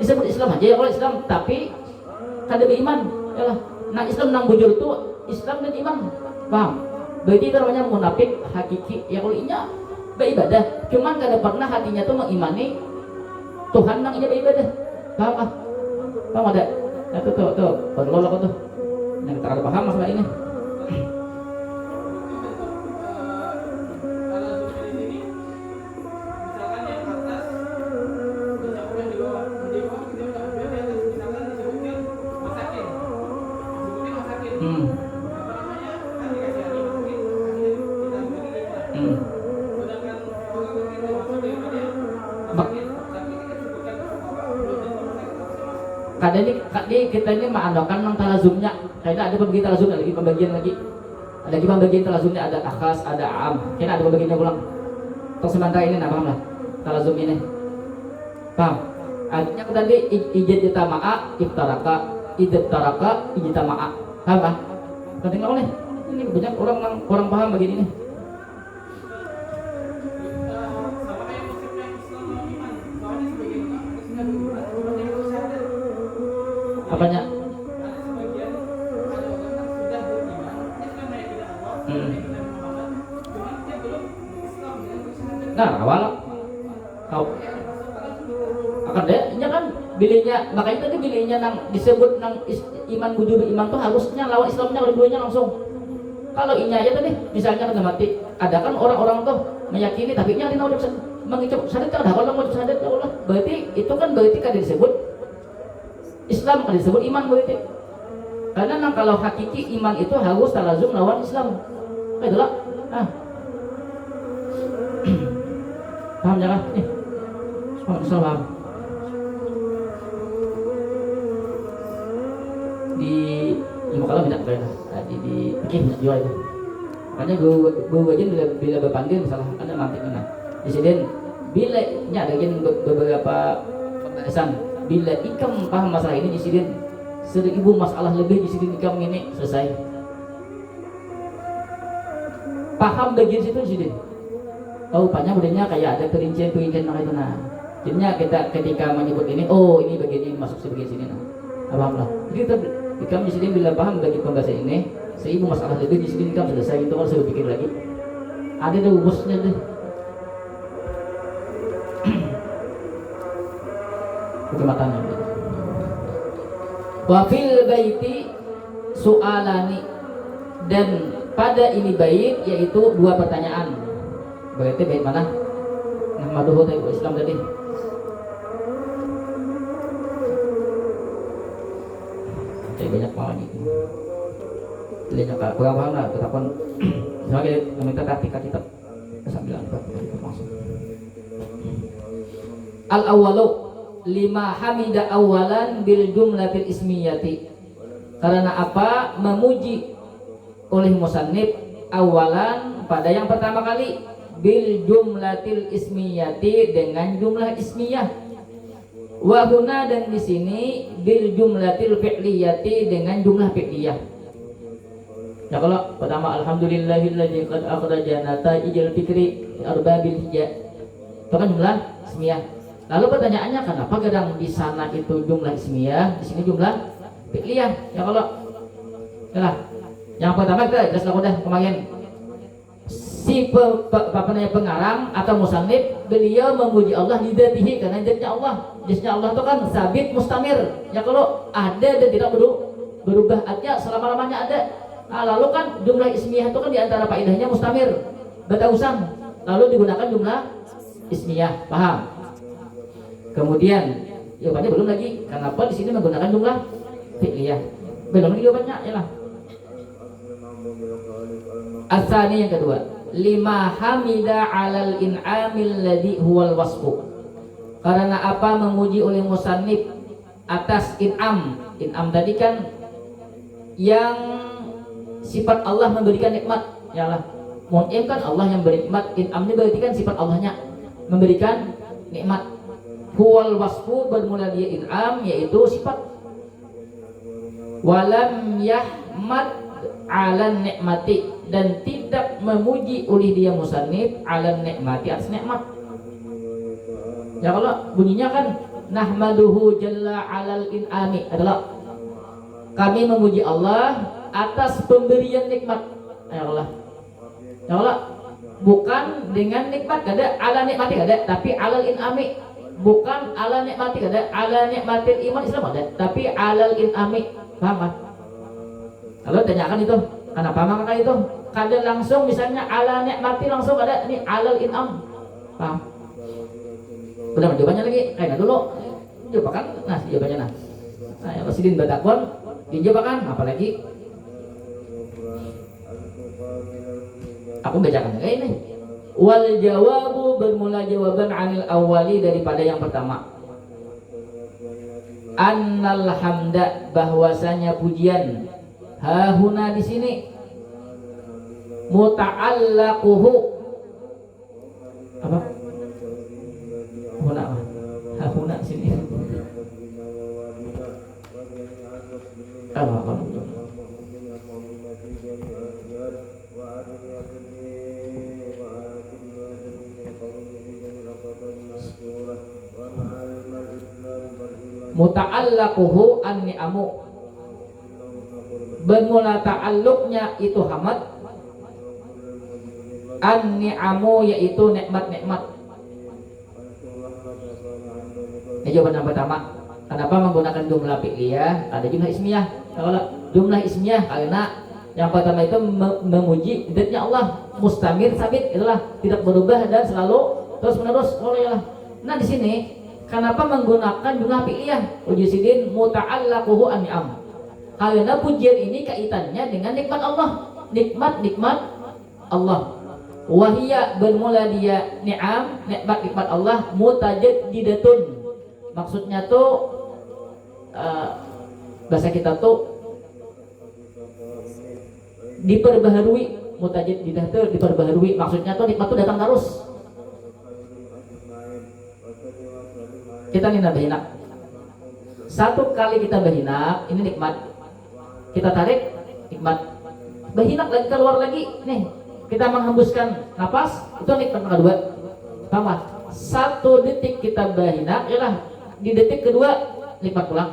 disebut Islam aja ya Allah Islam. Tapi kada beriman. Ya Allah. Nah Islam nang bujur itu Islam dan iman. Paham? Berarti itu namanya munafik hakiki. Ya kalau inya beribadah, cuman kada pernah hatinya tuh mengimani Tuhan nang inya beribadah. Paham ah? Paham ada? Nah tuh, perlu lah tuh. Yang tak ada paham masalah ini. Kadang kita ini mengandalkan nang talazumnya. Kayaknya ada pembagian talazum, ada lagi pembagian talazumnya, ada akhas, ada am. Kayaknya ada pembagiannya pulang. Untuk sementara ini paham lah talazum ini. Paham? Artinya tadi ijad jitama'a, iftaraka, ijad taraka, ijtama'a. Paham kan? Penting oleh. Ini banyak orang paham begini nih. Apanya? Nah, awal kau akan deh, kan bilihnya, makanya tadi bilihnya nang disebut nang iman wujud iman tuh harusnya lawan Islamnya dua-duanya langsung. Kalau inya aja tadi, misalnya kena mati, ada kan orang-orang tuh meyakini tapi nya dina udah mengucap syahadat kan, kalau mau syahadat ya Allah, berarti itu kan berarti kan disebut Islam, kan disebut iman berarti. Karena nang kalau hakiki iman itu harus talazum lawan Islam. Itulah. Paham jangan? Paham. Di ilmu kalam banyak kan? Di fikih banyak juga itu. Makanya gue aja bila berpanggil misalnya ada mantik mana. Di sini bila nya ada beberapa pembahasan. Bila ikam paham masalah ini di sini 1000 masalah lebih di sini ikam ini selesai. Paham bagian situ di sini. Oh, rupanya modelnya kayak ada perincian itu nah. Jadinya kita ketika menyebut ini, oh ini bagian ini masuk sebagian sini nah. Paham lah. Jadi ikam di sini bila paham bagi pembahasan ini, 1000 masalah lebih di sini ikam selesai, itu kalau saya pikir lagi. Ada rumusnya deh. Kecematannya. Wa fil baiti su'alani, dan pada ini bait, yaitu dua pertanyaan. Berarti bait mana? Nahmaduhu Islam tadi. Banyak banget gitu. Lihat kak, kurang paham lah. Kita pun sebagai meminta ketika kita kesambilan masuk. Al awalu lima hamida awalan bil jumlatil ismiyati. Karena apa? Memuji oleh musannif awalan pada yang pertama kali bil jumlatil ismiyati dengan jumlah ismiyah. Wahuna dan di sini bil jumlatil fi'liyati dengan jumlah fi'liyah. Ya kalau pertama alhamdulillahilladzi qad akhrajana ta'ijal fikri arbabil hija. Itu kan jumlah ismiyah. Lalu pertanyaannya kenapa kadang di sana itu jumlah ismiyah, di sini jumlah fi'liyah? Ya kalau yang pertama kita jelas udah kemarin. Si pengarang atau musannif beliau memuji Allah lidzatihi karena zatnya Allah. Zatnya Allah itu kan sabit mustamir. Ya kalau ada dan tidak berubah artinya selama-lamanya ada. Nah, lalu kan jumlah ismiyah itu kan diantara faedahnya mustamir, berterusan. Lalu digunakan jumlah ismiyah, paham? Kemudian jawabannya belum lagi. Kenapa di sini menggunakan jumlah fi'liyah? Belum lagi jawabannya, yalah. Asani yang kedua, lima hamida alal in'amil ladhi huwal wasfu. Karena apa? Memuji oleh musannif atas in'am. In'am tadi kan yang sifat Allah memberikan nikmat, yalah. Mun'im kan Allah yang beri nikmat. In'am ini berarti kan sifat Allahnya memberikan nikmat. Huwal wasfu bermula dia in'am yaitu sifat. Walam yahmad ala nikmati dan tidak memuji oleh dia musannif ala nikmati atas nikmat. Ya kalau bunyinya kan nahmaduhu jalla alal in'ami adalah kami memuji Allah atas pemberian nikmat. Ya Allah. Ya Allah, bukan dengan nikmat ada ala nikmati ada, tapi alal in'ami. Bukan ala nikmati ada, ala nikmatil iman Islam ada, tapi alal in'ami. Paham kan? Kalau tanyakan itu, kenapa maka itu? Kada langsung misalnya ala nikmati langsung ada ini alal in'am. Paham? Udah jawabannya lagi, kayak dulu. Jawaban, nah jawabannya nah. Nah, ya Presiden Batakon dijawaban apalagi? Aku bacakan kayak ini. Wal jawabu bermula jawaban anil awali daripada yang pertama. Annal hamda bahwasanya pujian hahuna di sini muta'allaquhu apa? Huna hahuna di sini. Apa? Muta'allaquhu an-ni'amu bermula ta'alluqnya itu hamad an-ni'amu yaitu nikmat-nikmat. Ini jawaban yang pertama. Kenapa menggunakan jumlah fi'liyah? Ada jumlah ismiyah. Kalau jumlah ismiyah karena yang pertama itu memuji zatnya Allah mustamir sabit itulah tidak berubah dan selalu terus menerus. Oh ya. Nah di sini kenapa menggunakan jumlah fi'liyah? Ujisidin muta'allaquhu an-ni'am. Karena pujian ini kaitannya dengan nikmat Allah. Nikmat Allah. Wahiyya bermula dia ni'am, nikmat Allah mutajaddidatun. Maksudnya tuh bahasa kita tuh diperbaharui. Mutajaddidah tuh diperbaharui. Maksudnya tuh nikmat tuh datang terus. Kita nih bahinak. Satu kali kita bahinak, ini nikmat. Kita tarik, nikmat. Bahinak lagi keluar lagi, nih. Kita menghembuskan napas, itu nikmat kedua. Paham? Satu detik kita bahinak, yalah. Di detik kedua nikmat pulang.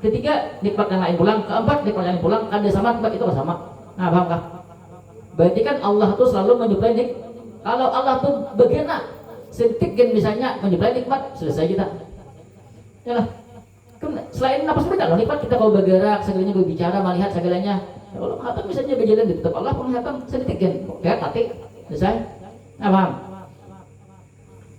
Ketiga nikmat yang lain pulang. Keempat nikmat yang lain pulang. Ada sama nikmat itu sama. Nah, paham kah? Berarti kan Allah tuh selalu menyuplai nikmat. Kalau Allah tuh bergerak sedetik kan misalnya menyuplai nikmat, selesai kita. Yalah. Selain napas beda loh nikmat kita kalau bergerak, segalanya berbicara, melihat segalanya. Kalau khatam misalnya berjalan di tetap Allah penghatan sedikit lihat hati selesai. Nah, paham?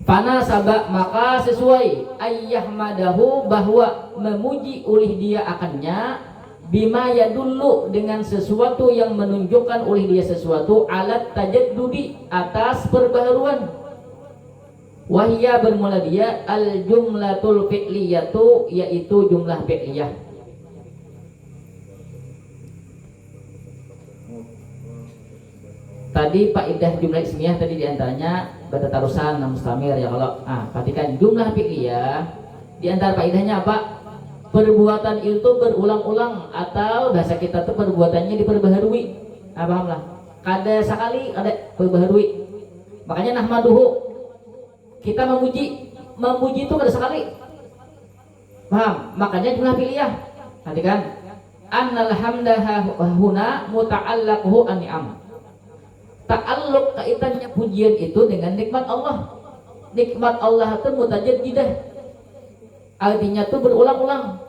Fana sabak maka sesuai ayyahmadahu bahwa memuji oleh dia akannya bima yadullu dengan sesuatu yang menunjukkan oleh dia sesuatu alat tajaddudi atas perbaharuan. Wahya bermula dia al jumlatul fi'liyatu yaitu jumlah fi'liyah. Tadi faedah jumlah ismiyah tadi diantaranya bertatarusan mustamir ya kalau perhatikan jumlah fi'liyah diantara faedahnya apa? Perbuatan itu berulang-ulang atau bahasa kita tuh perbuatannya diperbaharui. Pahamlah. Kada sekali ada perbaharui. Makanya nahmaduhu kita memuji itu kada sekali. Paham? Makanya jumlah fi'liyah. Perhatikan annal hamdaha huna muta'allaquhu an-ni'am. Ta'alluq kaitannya pujian itu dengan nikmat Allah. Nikmat Allah itu mutajaddidah. Artinya itu berulang-ulang.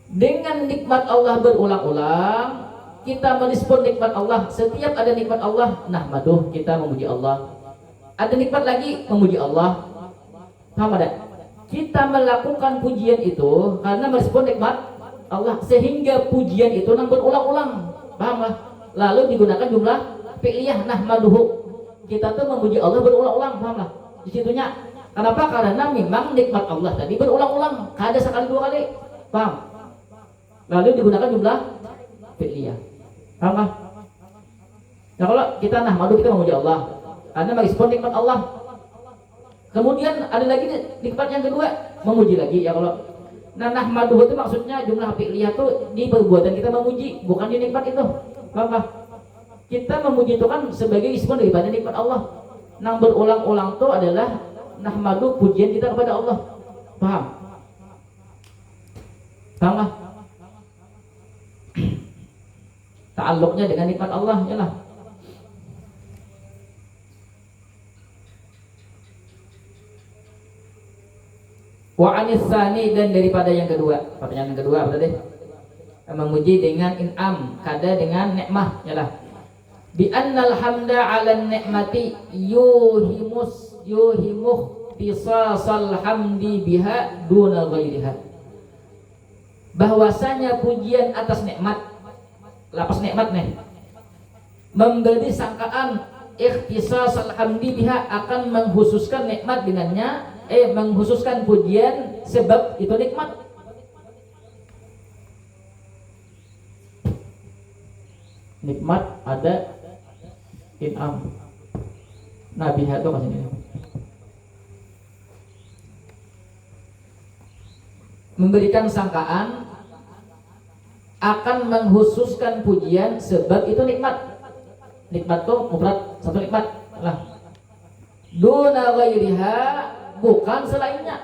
Dengan nikmat Allah berulang-ulang, kita merespon nikmat Allah. Setiap ada nikmat Allah, nahmaduh, kita memuji Allah. Ada nikmat lagi, memuji Allah. Paham ada? Kita melakukan pujian itu karena merespon nikmat Allah, sehingga pujian itu berulang-ulang. Paham lah? Lalu digunakan jumlah fi'liyah nahmaduhu. Kita tuh memuji Allah berulang-ulang, paham lah? Di situnya. Kenapa? Karena memang nikmat Allah tadi berulang-ulang, kada sekali dua kali. Paham? Lalu digunakan jumlah fi'liyah. Paham lah? Nah, kalau kita nahmadu kita memuji Allah karena merespon nikmat Allah. Kemudian ada lagi nikmat yang kedua, memuji lagi ya kalau. Nah, nahmaduhu itu maksudnya jumlah fi'liyah itu di perbuatan kita memuji, bukan di nikmat itu. Paham lah? Kita memuji itu kan sebagai respon daripada nikmat Allah. Yang berulang-ulang itu adalah nahmadu pujian kita kepada Allah. Paham? Paham lah? Ta'alluqnya dengan nikmat Allah yalah. Wa anisani dan daripada yang kedua. Pertanyaan yang kedua apa tadi? Memuji dengan in'am, kada dengan nikmah yalah. Bi annal hamda 'ala ni'mati yuhimuh tisasal hamdi biha duna ghairiha. Bahwasanya pujian atas nikmat, lapas nikmat nih, memberi sangkaan ikhtisasal hamdi biha akan menghususkan nikmat dengannya, menghususkan pujian sebab itu nikmat. Nikmat ada in'am. Nabi itu maksudnya memberikan sangkaan akan menghususkan pujian sebab itu nikmat. Nikmat itu mufrad satu nikmat lah. Duna ghairiha bukan selainnya.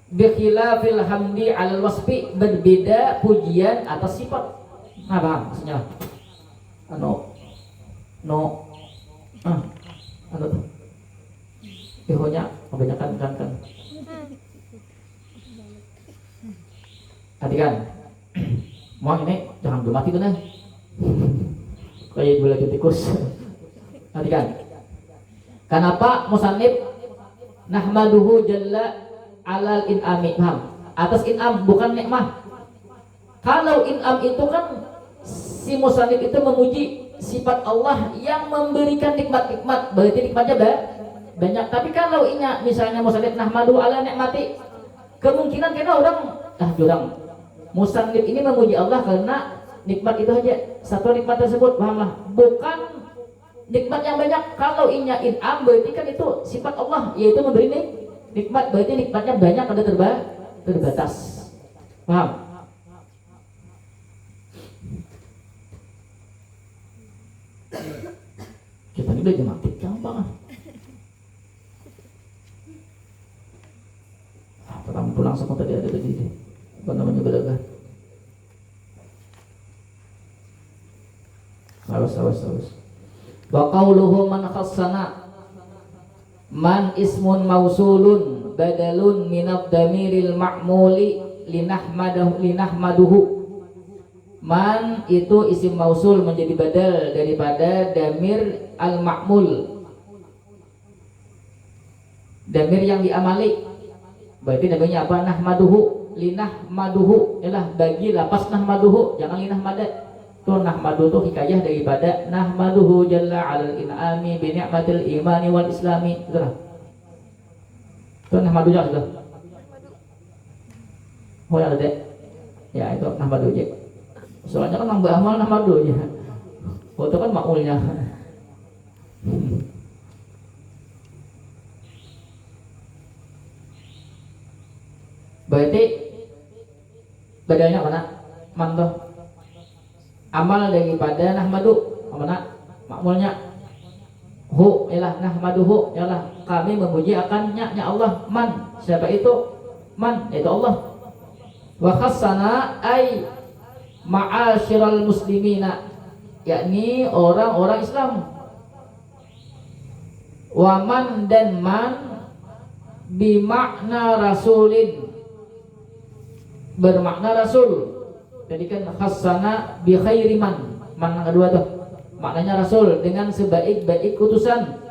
Bi khilafil hamdi 'alal wasfi berbeda pujian atas sifat. Nah, paham maksudnya? Anu tuh ihonya kebanyakan kan hati kan mau ini jangan belum mati tuh nih kayak bola tikus hati kan kenapa musannif nahmaduhu jalla alal in'ami paham atas in'am bukan nikmah. Kalau in'am itu kan si musannif itu memuji sifat Allah yang memberikan nikmat-nikmat, berarti nikmatnya banyak. Tapi kalau inya misalnya musannif nahmadu ala nikmati, kemungkinan kena orang jurang. Musannif ini memuji Allah karena nikmat itu aja, satu nikmat tersebut, pahamlah. Bukan nikmat yang banyak. Kalau inya in'am berarti kan itu sifat Allah, yaitu memberi nikmat, berarti nikmatnya banyak, ada terbatas. Paham? Kita ini udah jematik gampang pertama pulang sama tadi ada tadi apa namanya belaga awas wa qauluhu man khassana man ismun mausulun badalun minad damiril ma'muli linahmaduhu Man itu isim mausul menjadi badal daripada damir al-ma'mul, damir yang diamali. Berarti namanya apa? Nahmaduhu, linahmaduhu, ialah bagi lapas nahmaduhu, jangan linahmadat. Tuh nahmadu tuh hikayah daripada nahmaduhu jalla alal in'ami bi ni'matil imani wal islami. Itulah. Tuh nahmadu aja sudah. Oh ya ada. Ya itu nahmadu aja. Soalnya kan nambah amal nahmadu aja. Oh itu kan makmulnya. Berarti badalnya mana? Mantoh. Amal daripada nahmadu mana? Makmulnya hu ialah nahmaduhu ialah kami memuji akannya Allah. Man siapa itu? Man itu Allah. Wa khassana ay ma'asyiral muslimina, yakni orang-orang Islam. Wa man dan man bimakna rasulin, bermakna rasul. Jadi kan khassana bi khairi man, man yang kedua tuh maknanya rasul dengan sebaik-baik utusan.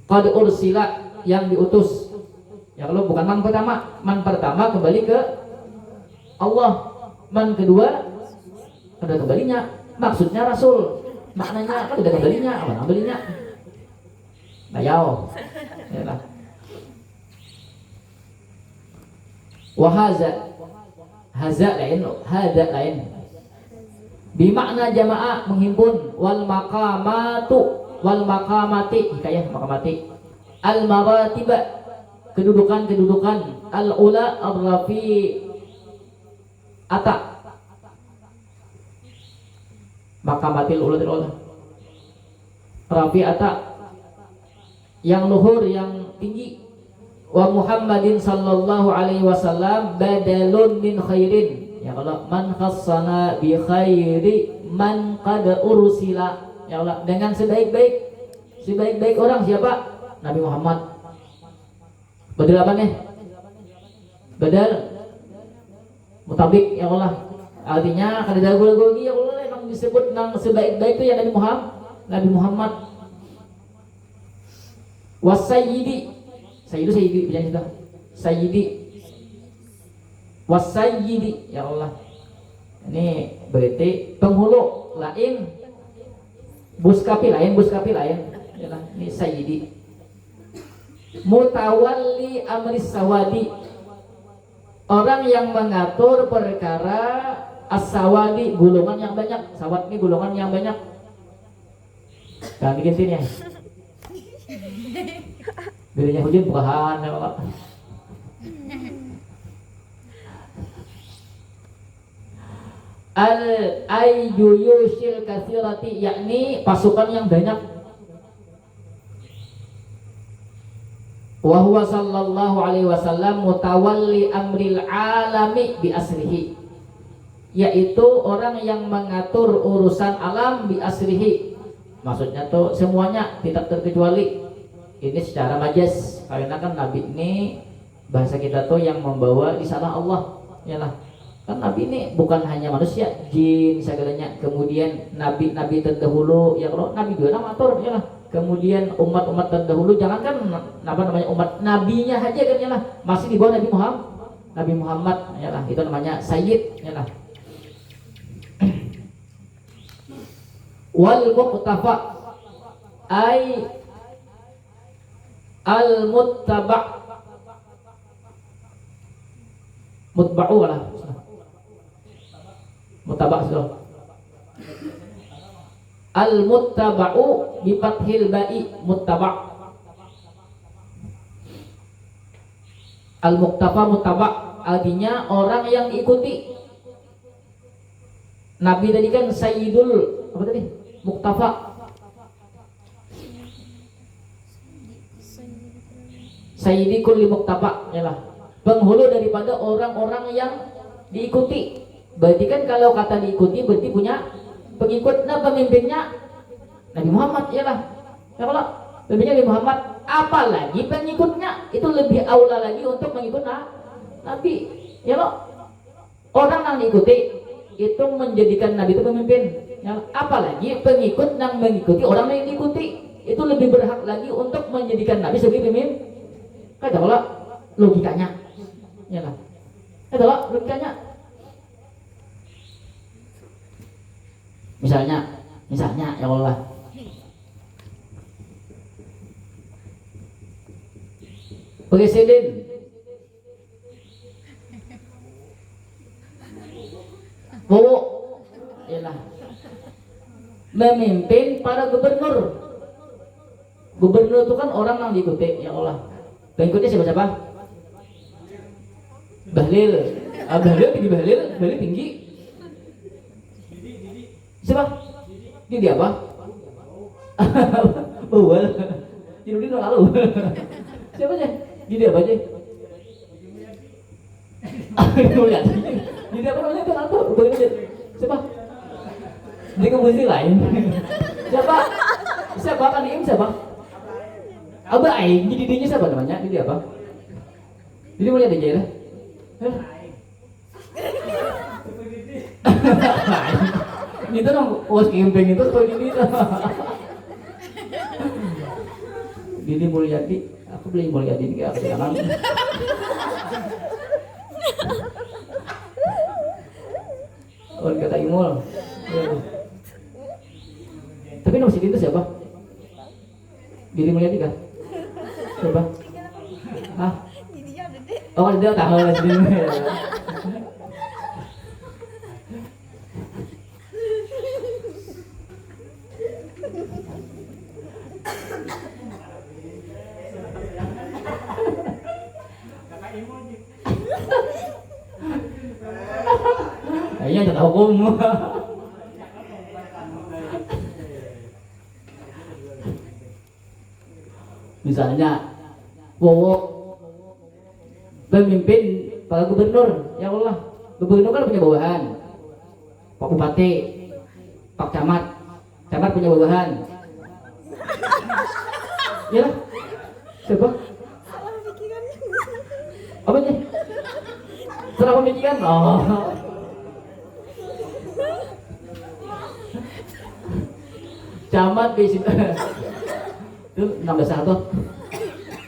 Qad ursila yang diutus. Ya kalau bukan man pertama kembali ke Allah, man kedua ada kembalinya, maksudnya rasul, maknanya kan ada kembalinya, apa kembalinya? Bayau. Ya lah. Wahaza haza lain, hada lain. Bimakna jamaah menghimpun, wal maqamatu wal maqamati hikayah maqamati, al maratiba kedudukan al ula ar-rafi ata maqamatil ulatil ula rafi ata yang luhur yang tinggi. Wa Muhammadin sallallahu alaihi wasallam badalun min khairin. Ya Allah, man khassana bi khairi man qad ursila. Ya Allah, dengan sebaik-baik orang siapa? Nabi Muhammad. Badal apa nih? Badal mutabik ya Allah. Artinya kada dagu-dagu ya Allah memang disebut nang sebaik-baik itu ya Nabi Muhammad. Wasayyidi Sayyidi bilang sudah Sayyidi Wasayyidi ya Allah. Ini berarti penghulu lain, buskapi lain ya Allah. Ini Sayyidi. Mutawalli amris sawadi, orang yang mengatur perkara as-sawadi, golongan yang banyak. Sawad ini golongan yang banyak. Kan bikin sini ya. Bedanya hujan bukahan ya Pak. Al-ayyuyushil kathirati, yakni pasukan yang banyak. Wa huwa sallallahu alaihi wasallam mutawalli amril alami bi asrihi, yaitu orang yang mengatur urusan alam bi asrihi. Maksudnya tuh semuanya tidak terkecuali. Ini secara majaz, karena kan Nabi ini bahasa kita tuh yang membawa di sana Allah, ya lah. Kan Nabi ini bukan hanya manusia, jin segalanya. Kemudian nabi-nabi terdahulu, ya kalau Nabi juga amatur, ya lah. Kemudian umat-umat terdahulu, jangankan apa namanya umat nabinya aja kan, ya lah, masih di bawah Nabi Muhammad, ya lah. Itu namanya Sayyid, ya lah. Wal muqtafa ay al-muttaba' mutba'u lah muttaba' sudah al-muttaba'u bi fathil ba'i muttaba', al-muqtafa muttaba' artinya orang yang diikuti. Nabi tadi kan sayyidul apa tadi? Muqtafa, sayyidi kulli muqtaba, yalah, penghulu daripada orang-orang yang diikuti. Berarti kan kalau kata diikuti berarti punya pengikut. Nah pemimpinnya Nabi Muhammad, yalah. Ya kalau pemimpinnya Nabi Muhammad, apalagi pengikutnya itu lebih aula lagi untuk mengikut Nabi. Ya loh, orang yang diikuti itu menjadikan Nabi itu pemimpin. Ya, apalagi pengikut yang mengikuti orang yang diikuti itu lebih berhak lagi untuk menjadikan Nabi sebagai pemimpin. Kata Allah logikanya, ya lah. Kata Allah logikanya. Misalnya ya Allah, presiden Bowo ialah memimpin para gubernur. Gubernur itu kan orang yang diikuti, ya Allah. Pengikutnya siapa? Bahlil. Bahlil tinggi. Siapa? Didi apa? Bawal. Didi lalu. Siapa aja? Didi apa aja? Didi apa namanya itu lalu? Siapa? Didi kemudian lain. Siapa kan ini siapa? Abah Aing. Didinya siapa namanya? Didi apa? Didi mau lihat aja ya. Itu dong was camping itu seperti ini tuh. Didi Mulyadi, aku beli Mulyadi ini kayak jangan. Oh kata Imul. Tapi nomor itu siapa? Didi Mulyadi kan? Siapa? Hah? Oh dia tahu lah Didi Mulyadi. Kayaknya tak hukum. Misalnya Wowo pemimpin para gubernur, ya Allah. Gubernur kan punya bawahan, Pak Bupati, Pak Camat punya bawahan. Ya, siapa? Apa nih? Salah pemikiran? Oh. Camat bisi itu 16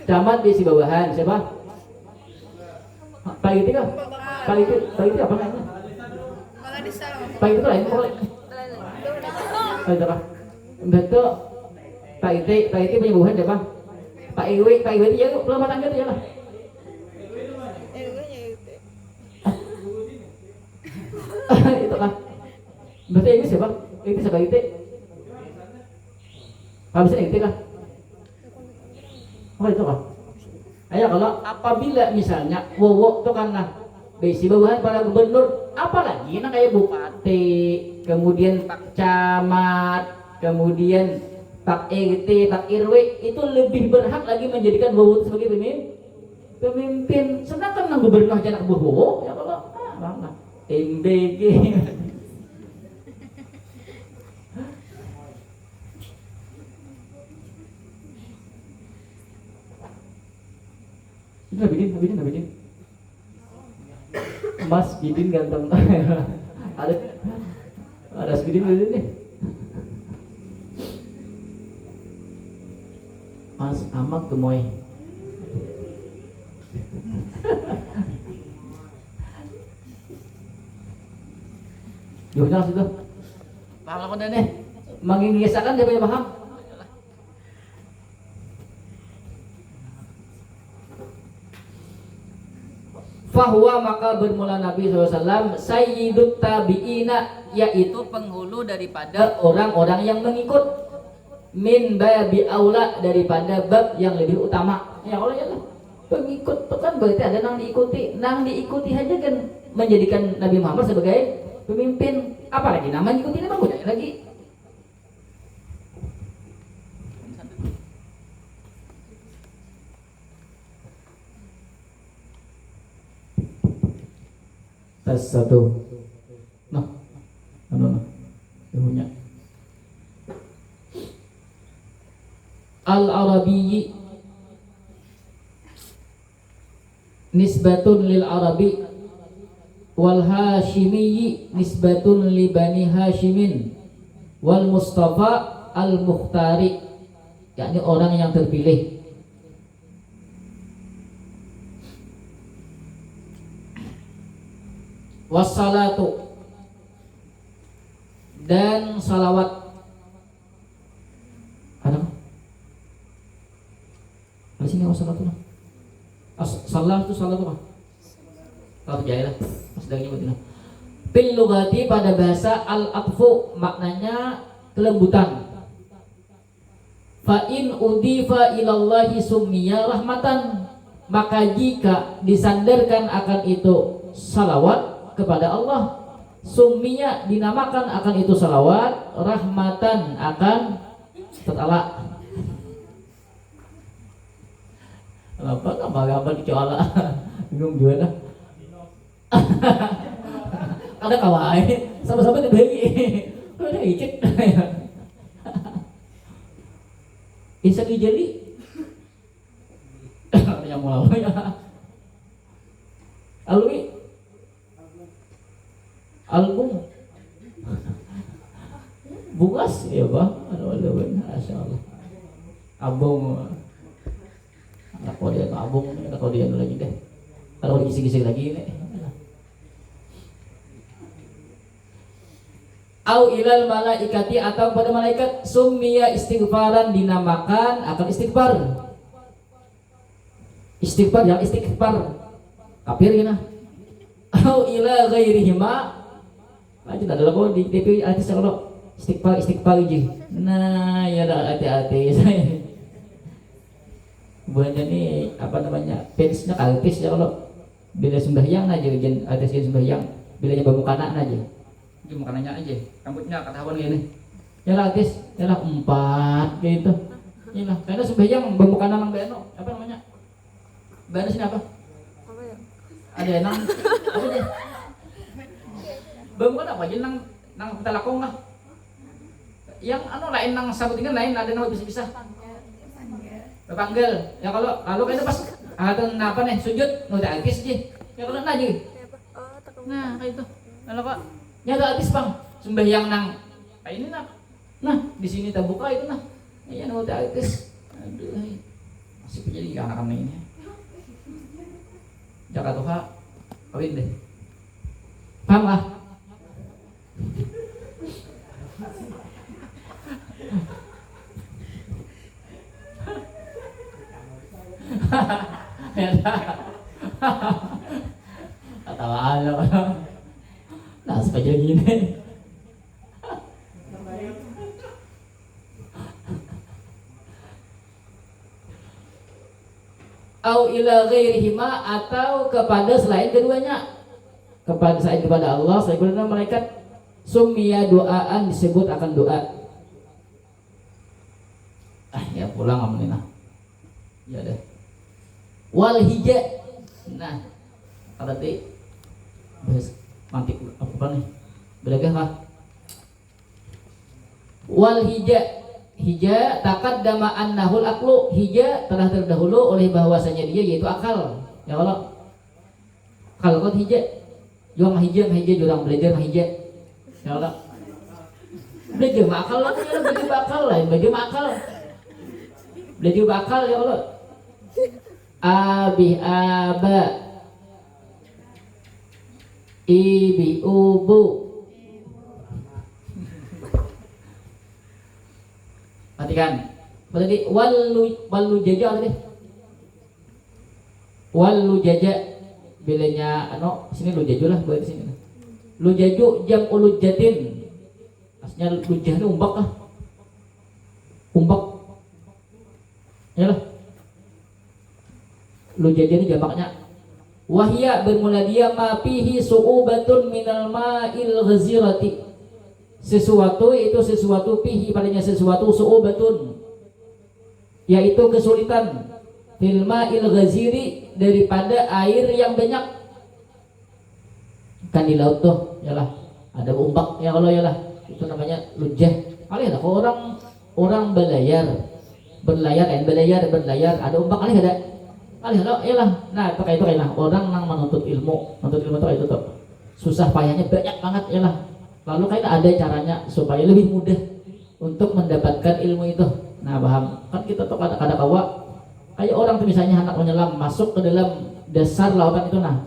camat bisi bawahan siapa? Pak itu kan? Pak itu apa namanya? Pak itu lain boleh. Apa? Betul. Pak itu punya bawahan siapa? Pak Iwi itu ya rumah tangga itu ya lah. Itu kan. Berarti ini siapa? Itu siapa itu? Habisnya itu kan? Oh itu kan? Ayo kalau apabila misalnya Wowo itu kan nah besi bawahan para gubernur, apalagi nah kayak bupati, kemudian Pak Camat, kemudian Pak RT, Pak RW itu lebih berhak lagi menjadikan Wowo sebagai pemimpin. Sedangkan nah gubernur aja nak Wowo, ya kalau MBG. Itu Bidin. Mas Bidin ganteng. ada Bidin nih. Mas Amak gemoy. Jauhnya situ. Paham lah konten nih. Mengingisakan dia punya paham. Fahuwa maka bermula Nabi SAW Sayyidut tabi'ina, yaitu penghulu daripada orang-orang yang mengikut, min babi aula, daripada bab yang lebih utama. Ya Allah ya Allah, pengikut itu kan berarti ada nang diikuti aja kan menjadikan Nabi Muhammad sebagai pemimpin. Apalagi nama ngikuti memang banyak lagi. Tes satu. Nah, ibunya. Al-Arabiyyi nisbatun lil Arabi wal Hashimiyyi nisbatun li Bani Hashimin wal Mustafa al Mukhtari, yakni orang yang terpilih. Wassalatu, dan salawat. Ada di sini wassalatu. Salah itu salah apa? Kalau jahil lah, mas dari nyebutnya. Fil lughati, pada bahasa al-atfu maknanya kelembutan. Fa in udifa ilallahi summiya rahmatan, maka jika disandarkan akan itu salawat kepada Allah, summiya dinamakan akan itu salawat, rahmatan akan tetala. Apa gambar-gambar dicola bingung juga dah. Ada kawan sama-sama dibagi ada icet bisa dijadi yang mulai ya alwi album bungas ya bang ada masya Allah abung anak dia tuh abung anak dia lagi deh kalau dikisi-kisi lagi ini au ilal malaikati, atau pada malaikat, summiya istighfaran dinamakan akan istighfar. Istighfar yang istighfar kafir gina. Au ila ghairihima, lanjut ada logo di DP artis kalau istighfar aja. Nah, ya ada hati-hati saya. Buahnya nih apa namanya? Fansnya kalpis ya kalau bila sembahyang aja jen artis sembahyang, bilanya bamukanan aja. Cuma makanannya aja, rambutnya ketahuan gini. Yalah guys, yalah 4 gitu. Yalah, karena sembahyang bambu kanan nang beno, apa namanya? Beno sini apa? Apa ya? Ada nang apa dia? Bambu kanan apa aja nang kita lakong lah. Yang anu lain nang sabutingan lain ada nama bisa-bisa. Panggil. Ya kalau kayaknya pas ada apa nih sujud nu teh artis aja. Ya kalau aja. Nah, kayak itu. Kalau Pak nyata artis bang, sembahyang nang, ini nah di sini terbuka itu nah, iya nang artis, aduh, masih jadi anak kami ini, Jakarta Tuhan, kawin deh, paham ah? Ketawa lo. Nah, supaya gini. Au ila ghairihima, atau kepada selain keduanya. Kepada Allah, selain kepada malaikat. Summiya doaan, disebut akan doa. Ya pulang amin nah. Ya deh. Wal hija. Nah, berarti bahas mantik apa nih? Bedakah kah? Wal hija taqaddama annahul aqlu, hija telah terdahulu oleh bahwasanya dia yaitu akal. Ya Allah. Kalau kau hija, juang hija jurang belajar hija. Ya Allah. Belajar akal lah, belajar akal lah, belajar akal. Belajar akal ya Allah. Abi aba ibi ubu. Perhatikan. Berarti walu jaja tadi. Walu jaja bilanya sini lu jaju lah buat sini. Lu jaju jam ulul jatin. Aslinya lujah itu umbak lah. Umbak. Ya lah. Lu jaju ini jamaknya wahya, bermula dia ma fihi su'ubatun minal ma'il ghazirati, sesuatu itu sesuatu fihi padanya sesuatu su'ubatun yaitu kesulitan fil ma'il ghaziri daripada air yang banyak kan di laut tuh yalah ada ombak ya kalau yalah itu namanya lujah. Kali ada orang berlayar ada ombak kali ada. Yalah, nah pakai itu kayaknya orang nang menuntut ilmu itu tuh. susah payahnya banyak banget ya lah. Lalu kan ada caranya supaya lebih mudah untuk mendapatkan ilmu itu. Nah, paham? Kan kita tuh kadang-kadang kawa kayak orang tuh misalnya hendak menyelam masuk ke dalam dasar lautan itu, nah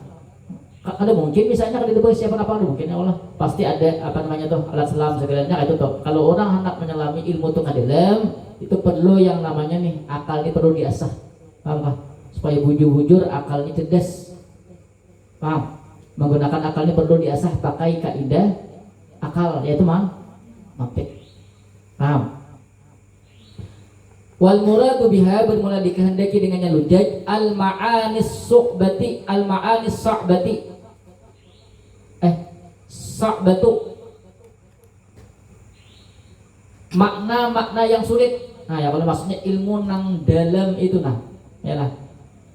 ada mungkin misalnya kalau itu siapa apa mungkin ya Allah pasti ada apa namanya tuh alat selam segalanya itu tuh. Kalau orang hendak menyelami ilmu tuh ke dalam itu perlu yang namanya nih akal ini perlu diasah, paham kah? Supaya bujur-bujur akal ini cerdas, paham? Menggunakan akal ini perlu diasah pakai kaidah akal yaitu mantik, paham? Wal muradu biha bermula dikehendaki dengannya lujaj al ma'anis su'bati al ma'anis sa'bati sa'batu makna-makna yang sulit. Nah ya kalau maksudnya ilmu nang dalam itu nah ya lah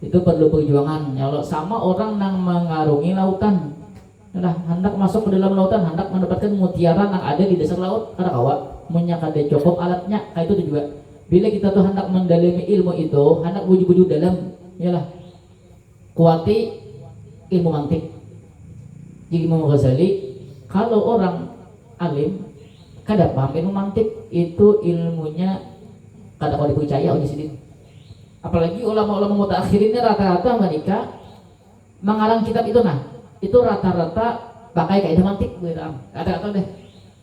itu perlu perjuangan ya Allah. Sama orang nang mengarungi lautan ya lah, hendak masuk ke dalam lautan, hendak mendapatkan mutiara yang ada di dasar laut karena kawa menyakade cukup alatnya kayak itu juga. Bila kita tuh hendak mendalami ilmu itu, hendak buju-buju dalam, yalah, kuati ilmu mantik. Jadi Imam Ghazali, kalau orang alim, kada paham ilmu mantik itu ilmunya kada kau dipercaya oleh sendiri. Apalagi ulama-ulama mutaakhirinnya rata-rata mereka mengarang kitab itu, nah itu rata-rata pakai kaidah mantik, kata-kata deh,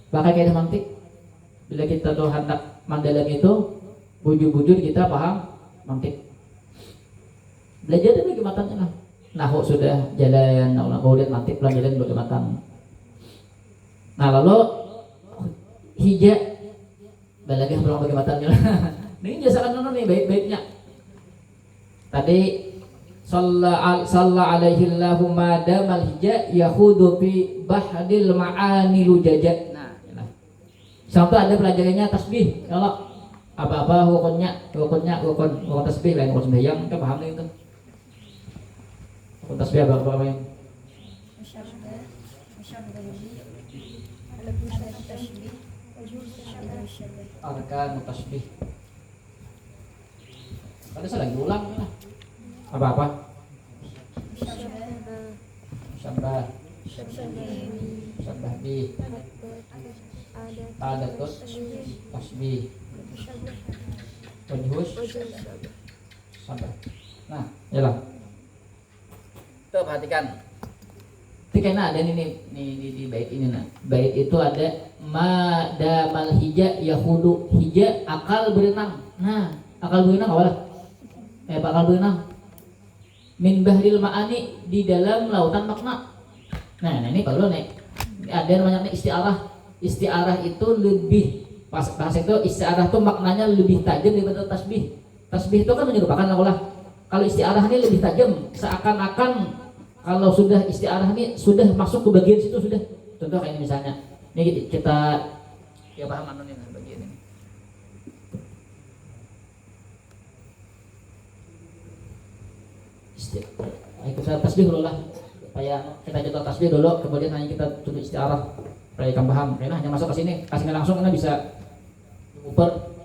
pakai kaidah mantik. Bila kita tuh hendak mendalam itu bujur-bujur kita paham mantik, belajar dari matanya lah. Nahu sudah jalan, kemudian mantik pelan jalan bagaimana. Nah lalu hijab balagah pulang bagaimana lah. Ini biasakan dulu nih baik-baiknya. Tadi Sallallahu alaihi Allahu madamal hijab yahudu fi bahdil ma'ani lujajat. Nah, sampai ada pelajarannya tasbih. Kalau apa-apa hukumnya hukum tasbih lain hukum sembahyang kita paham itu. Hukum tasbih apa yang arkan tasbih. Ada salah ulang lah. Apa-apa? Syabah bi adatus tasbih wajhus sabar. Nah, yalah. Tuh perhatikan. Tikena ada nih di bait ini nah. Bait itu ada madamal hija yahudu hija akal berenang. Nah, akal berenang apa lah? Akal berenang. Min bahril ma'ani di dalam lautan makna. Nah, ini perlu nih. Ada namanya isti'arah. Isti'arah itu lebih bahasa itu isti'arah itu maknanya lebih tajam daripada tasbih. Tasbih itu kan menyerupakan lah. Kalau isti'arah ini lebih tajam, seakan-akan kalau sudah isti'arah ini sudah masuk ke bagian situ sudah. Contoh kayak ini misalnya. Ini kita ya paham anu nih bagian ini. Kita tasbih dulu lah. Supaya kita contoh tasbih dulu, kemudian hanya kita tulis isti'arah. Supaya kamu paham. Karena hanya masuk ke sini, kasihnya langsung karena bisa uper